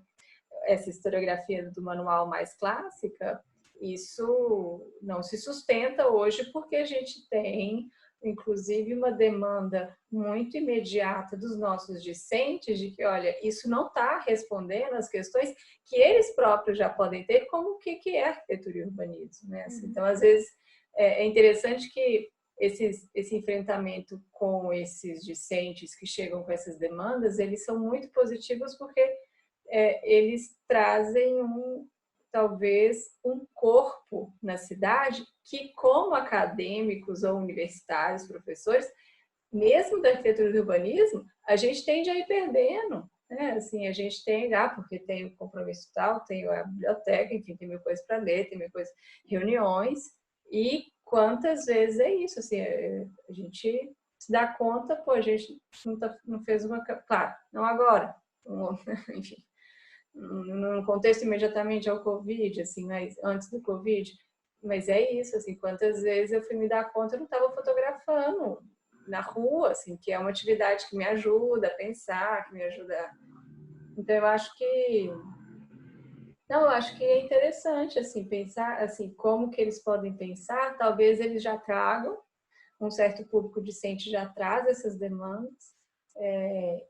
essa historiografia do manual mais clássica, isso não se sustenta hoje porque a gente tem, inclusive, uma demanda muito imediata dos nossos discentes de que, olha, isso não está respondendo às questões que eles próprios já podem ter, como o que é arquitetura e urbanismo, né? Então, às vezes, é interessante que esse enfrentamento com esses discentes que chegam com essas demandas, eles são muito positivos porque eles trazem talvez um corpo na cidade que, como acadêmicos ou universitários, professores, mesmo da arquitetura e do urbanismo, a gente tende a ir perdendo, né? Assim, a gente tem, porque tem o compromisso tal, tem a biblioteca, enfim, tem mil coisas para ler, tem mil coisas, reuniões, e quantas vezes é isso, assim, a gente se dá conta, pô, a gente não fez uma... Claro, não agora, enfim, num contexto imediatamente ao Covid, assim, mas antes do Covid, mas é isso, assim, quantas vezes eu fui me dar conta, eu não estava fotografando na rua, assim, que é uma atividade que me ajuda a pensar, que me ajuda... Então, eu acho que é interessante, assim, pensar, assim, como que eles podem pensar, talvez eles já tragam, um certo público discente já traz essas demandas,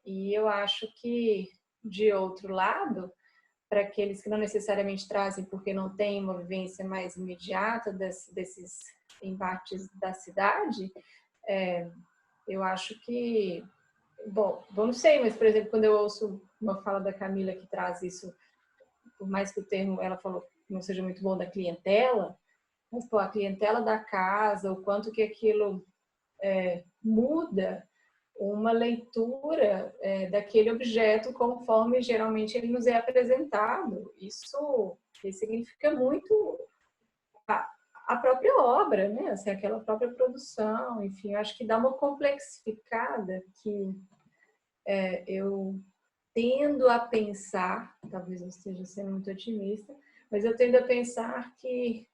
e eu acho que, de outro lado, para aqueles que não necessariamente trazem porque não têm uma vivência mais imediata desses embates da cidade, eu acho que, bom, não sei, mas, por exemplo, quando eu ouço uma fala da Camila que traz isso, por mais que o termo, ela falou, não seja muito bom da clientela, mas, pô, a clientela da casa, o quanto que aquilo muda uma leitura daquele objeto conforme geralmente ele nos é apresentado. Isso significa muito a própria obra, né? Assim, aquela própria produção, enfim, acho que dá uma complexificada que eu tendo a pensar, talvez eu esteja sendo muito otimista, mas eu tendo a pensar que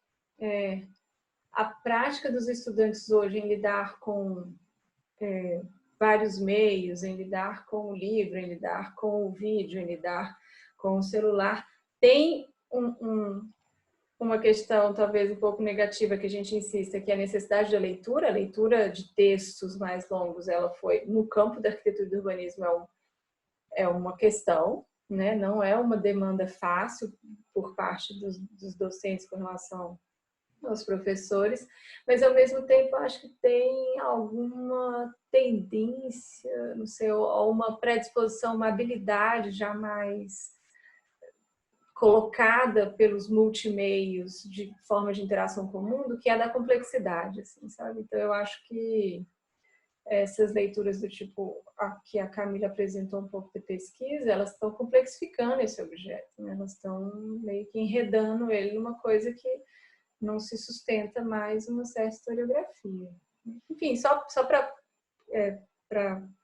a prática dos estudantes hoje em lidar com vários meios, em lidar com o livro, em lidar com o vídeo, em lidar com o celular, tem uma questão talvez um pouco negativa que a gente insista, que é a necessidade da leitura. A leitura de textos mais longos, ela foi, no campo da arquitetura e do urbanismo, é uma questão, né? Não é uma demanda fácil por parte dos docentes com relação aos professores, mas ao mesmo tempo acho que tem alguma tendência, não sei, ou uma predisposição, uma habilidade já mais colocada pelos multimeios de forma de interação com o mundo, que é a da complexidade, assim, sabe? Então eu acho que essas leituras do tipo que a Camila apresentou um pouco de pesquisa, elas estão complexificando esse objeto, né? Elas estão meio que enredando ele numa coisa que não se sustenta mais uma certa historiografia. Enfim, só para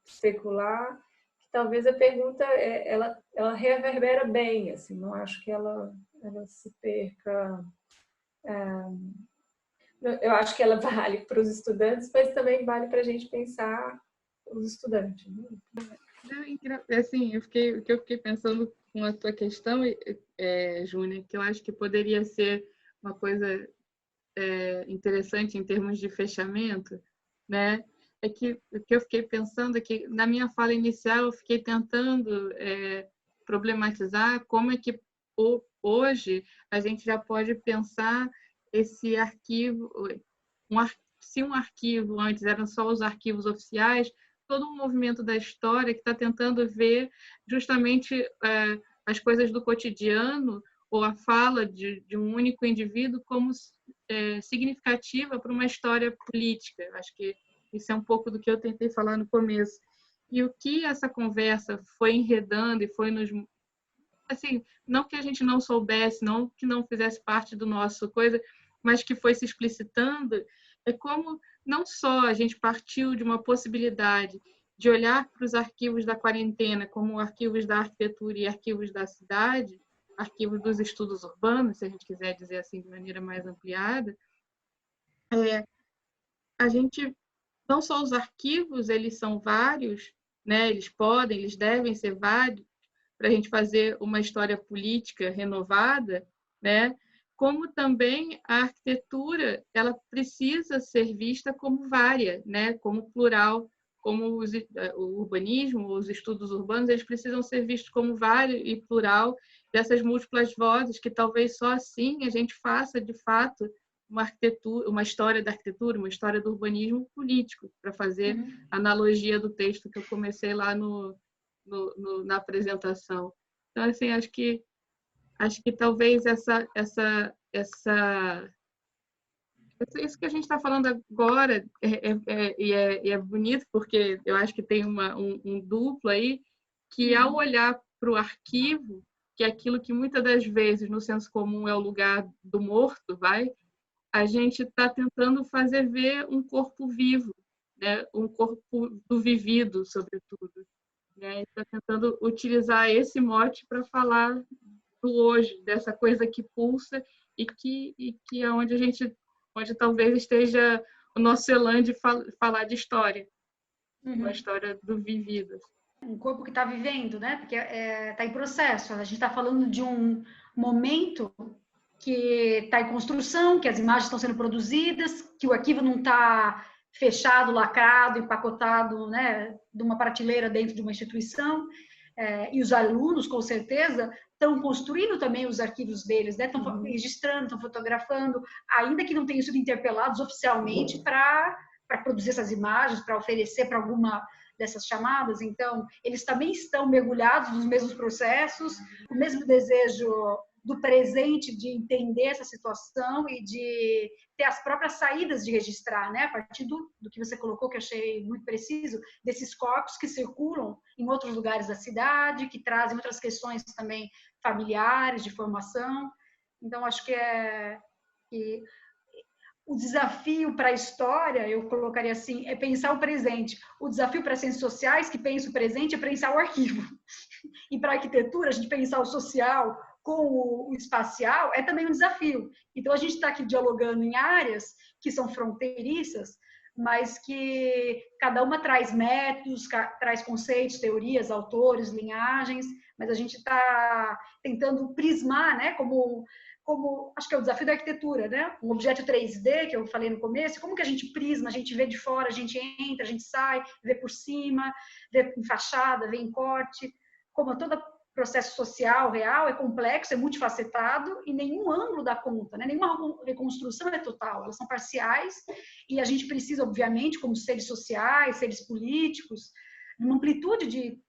especular, que talvez a pergunta ela reverbera bem, assim, não acho que ela se perca. Eu acho que ela vale para os estudantes, mas também vale para a gente pensar os estudantes. Né? Assim, o que eu fiquei pensando com a tua questão, Júnia, que eu acho que poderia ser uma coisa interessante em termos de fechamento, né? É que o que eu fiquei pensando é que na minha fala inicial eu fiquei tentando problematizar como é que hoje a gente já pode pensar esse arquivo, se um arquivo antes eram só os arquivos oficiais, todo um movimento da história que está tentando ver justamente as coisas do cotidiano ou a fala de um único indivíduo como significativa para uma história política. Acho que isso é um pouco do que eu tentei falar no começo. E o que essa conversa foi enredando e foi nos... Assim, não que a gente não soubesse, não que não fizesse parte do nosso coisa, mas que foi se explicitando, é como não só a gente partiu de uma possibilidade de olhar para os arquivos da quarentena como arquivos da arquitetura e arquivos da cidade, arquivos dos estudos urbanos, se a gente quiser dizer assim de maneira mais ampliada, a gente, não só os arquivos, eles são vários, né? Eles devem ser vários para a gente fazer uma história política renovada, né? Como também a arquitetura, ela precisa ser vista como vária, né? Como plural, como o urbanismo, os estudos urbanos, eles precisam ser vistos como vário e plural dessas múltiplas vozes, que talvez só assim a gente faça, de fato, uma arquitetura, uma história da arquitetura, uma história do urbanismo político, para fazer analogia do texto que eu comecei lá na apresentação. Então, assim, acho que talvez isso que a gente está falando agora é bonito, porque eu acho que tem um duplo aí, que ao olhar para o arquivo, que é aquilo que muitas das vezes no senso comum é o lugar do morto, a gente está tentando fazer ver um corpo vivo, né? Um corpo do vivido, sobretudo. Né? Está tentando utilizar esse mote para falar do hoje, dessa coisa que pulsa e que é onde talvez esteja o nosso elan de falar de história, uma história do vivido. Um corpo que está vivendo, né? Porque está em processo. A gente está falando de um momento que está em construção, que as imagens estão sendo produzidas, que o arquivo não está fechado, lacrado, empacotado, né, de uma prateleira dentro de uma instituição, e os alunos, com certeza, estão construindo também os arquivos deles, né, estão registrando, estão fotografando, ainda que não tenham sido interpelados oficialmente para produzir essas imagens, para oferecer para alguma dessas chamadas. Então, eles também estão mergulhados nos mesmos processos, o mesmo desejo do presente, de entender essa situação e de ter as próprias saídas de registrar, né? A partir do que você colocou, que eu achei muito preciso, desses corpos que circulam em outros lugares da cidade, que trazem outras questões também familiares, de formação. Então, acho que o desafio para a história, eu colocaria assim, é pensar o presente. O desafio para as ciências sociais, que pensa o presente, é pensar o arquivo. E para a arquitetura, a gente pensar o social com o espacial é também um desafio. Então, a gente está aqui dialogando em áreas que são fronteiriças, mas que cada uma traz métodos, traz conceitos, teorias, autores, linhagens, mas a gente está tentando prismar, né, como acho que é o desafio da arquitetura, né? Um objeto 3D, que eu falei no começo, como que a gente prisma, a gente vê de fora, a gente entra, a gente sai, vê por cima, vê em fachada, vê em corte, como todo processo social real é complexo, é multifacetado e nenhum ângulo dá conta, né? Nenhuma reconstrução é total, elas são parciais e a gente precisa, obviamente, como seres sociais, seres políticos, uma amplitude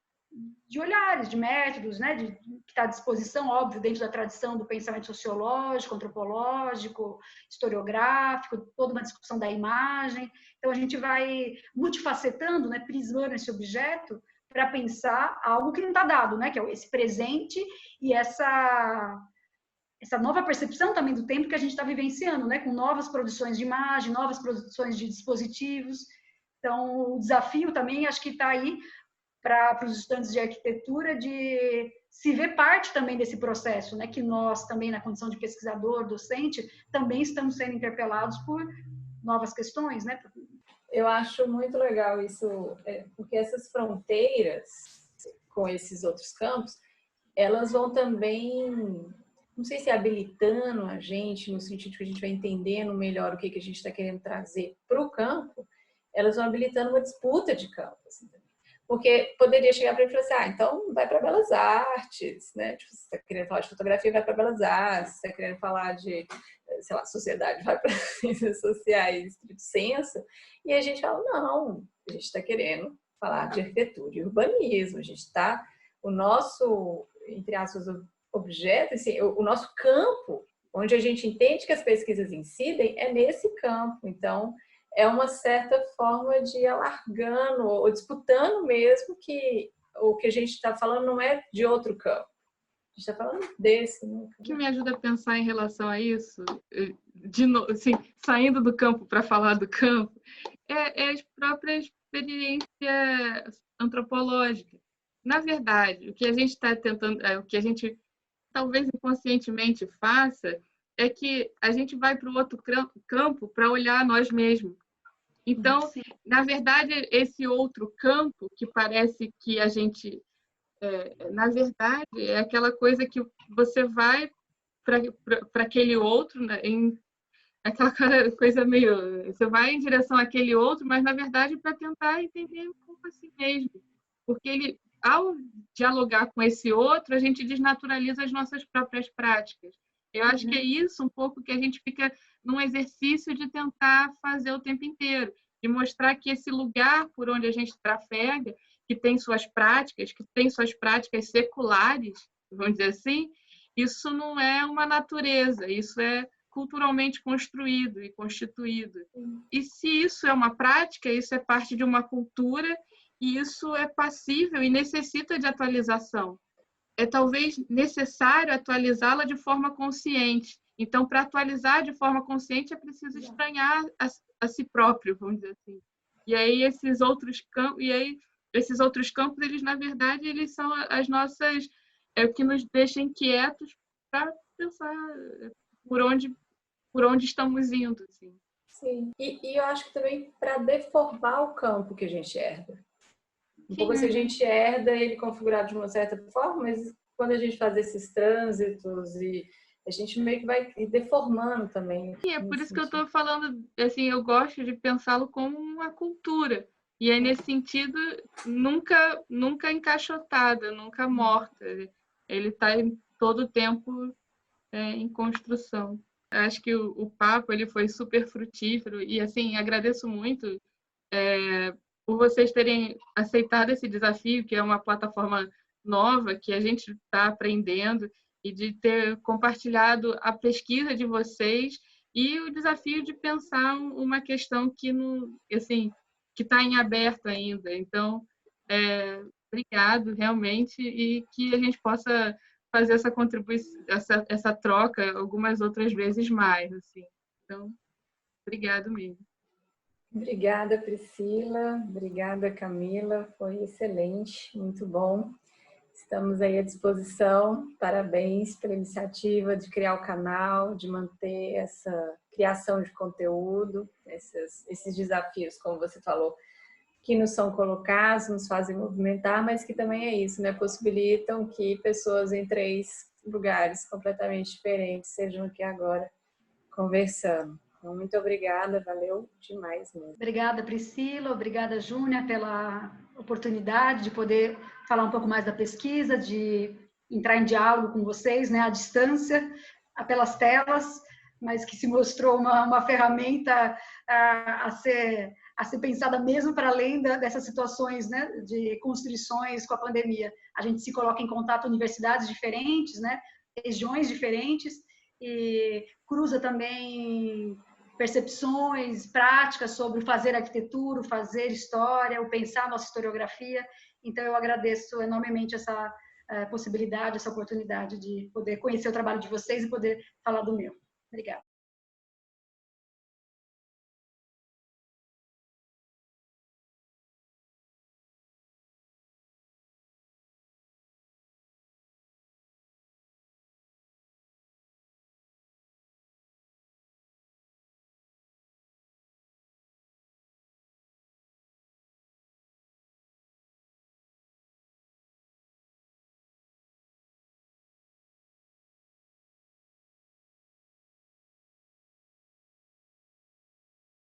de olhares, de métodos, né, que está à disposição, óbvio, dentro da tradição do pensamento sociológico, antropológico, historiográfico, toda uma discussão da imagem. Então, a gente vai multifacetando, né, prismando esse objeto para pensar algo que não está dado, né, que é esse presente e essa nova percepção também do tempo que a gente está vivenciando, né, com novas produções de imagem, novas produções de dispositivos. Então, o desafio também, acho que está aí para os estudantes de arquitetura de se ver parte também desse processo, né? Que nós também, na condição de pesquisador, docente, também estamos sendo interpelados por novas questões, né? Eu acho muito legal isso, porque essas fronteiras com esses outros campos, elas vão também, não sei se habilitando a gente, no sentido de que a gente vai entendendo melhor o que a gente está querendo trazer para o campo, elas vão habilitando uma disputa de campo, assim, porque poderia chegar para ele e falar assim, então vai para Belas Artes, né? Tipo, se você está querendo falar de fotografia, vai para Belas Artes, se você está querendo falar de, sei lá, sociedade, vai para ciências sociais, estrito senso, e a gente fala, não, a gente está querendo falar de arquitetura e urbanismo, a gente está, o nosso, entre aspas, objeto, assim, o nosso campo, onde a gente entende que as pesquisas incidem, é nesse campo, então é uma certa forma de ir alargando ou disputando mesmo que o que a gente está falando não é de outro campo. A gente está falando desse. Né? O que me ajuda a pensar em relação a isso, de novo, assim, saindo do campo para falar do campo, é a própria experiência antropológica. Na verdade, o que a gente está tentando, o que a gente talvez inconscientemente faça, é que a gente vai para o outro campo para olhar nós mesmos. Então, sim, na verdade, esse outro campo que parece que a gente, na verdade, é aquela coisa que você vai para aquele outro, né, aquela coisa meio, você vai em direção àquele outro, mas na verdade para tentar entender um pouco a si mesmo, porque ele, ao dialogar com esse outro, a gente desnaturaliza as nossas próprias práticas. Eu acho que é isso um pouco que a gente fica num exercício de tentar fazer o tempo inteiro, de mostrar que esse lugar por onde a gente trafega, que tem suas práticas seculares, vamos dizer assim, isso não é uma natureza, isso é culturalmente construído e constituído. E se isso é uma prática, isso é parte de uma cultura e isso é passível e necessita de atualização. É talvez necessário atualizá-la de forma consciente. Então, para atualizar de forma consciente, é preciso estranhar a si próprio, vamos dizer assim. E aí esses outros campos, eles na verdade, eles são as nossas, o que nos deixa inquietos para pensar por onde estamos indo, assim. Sim. E eu acho que também para deformar o campo que a gente herda. Um pouco assim, a gente herda ele configurado de uma certa forma, mas quando a gente faz esses trânsitos e a gente meio que vai deformando também. E é por isso que eu estou falando, assim, eu gosto de pensá-lo como uma cultura. E é nesse sentido, nunca encaixotada, nunca morta. Ele está todo o tempo em construção. Acho que o papo ele foi super frutífero e, assim, agradeço muito por vocês terem aceitado esse desafio, que é uma plataforma nova, que a gente está aprendendo, e de ter compartilhado a pesquisa de vocês e o desafio de pensar uma questão que não, assim, que está em aberto ainda. Então, obrigado realmente e que a gente possa fazer essa contribuição, essa troca algumas outras vezes mais, assim. Então, Obrigado mesmo. Obrigada, Priscila. Obrigada, Camila. Foi excelente, muito bom. Estamos aí à disposição. Parabéns pela iniciativa de criar o canal, de manter essa criação de conteúdo, esses desafios, como você falou, que nos são colocados, nos fazem movimentar, mas que também é isso, né? Possibilitam que pessoas em 3 lugares completamente diferentes sejam aqui agora conversando. Então, muito obrigada, valeu demais mesmo. Obrigada, Priscila, obrigada, Júnia, pela oportunidade de poder falar um pouco mais da pesquisa, de entrar em diálogo com vocês, né, à distância, pelas telas, mas que se mostrou uma ferramenta a ser pensada mesmo para além dessas situações, né, de constrições com a pandemia. A gente se coloca em contato universidades diferentes, né, regiões diferentes, e cruza também percepções, práticas sobre o fazer arquitetura, o fazer história, o pensar nossa historiografia. Então, eu agradeço enormemente essa possibilidade, essa oportunidade de poder conhecer o trabalho de vocês e poder falar do meu. Obrigada.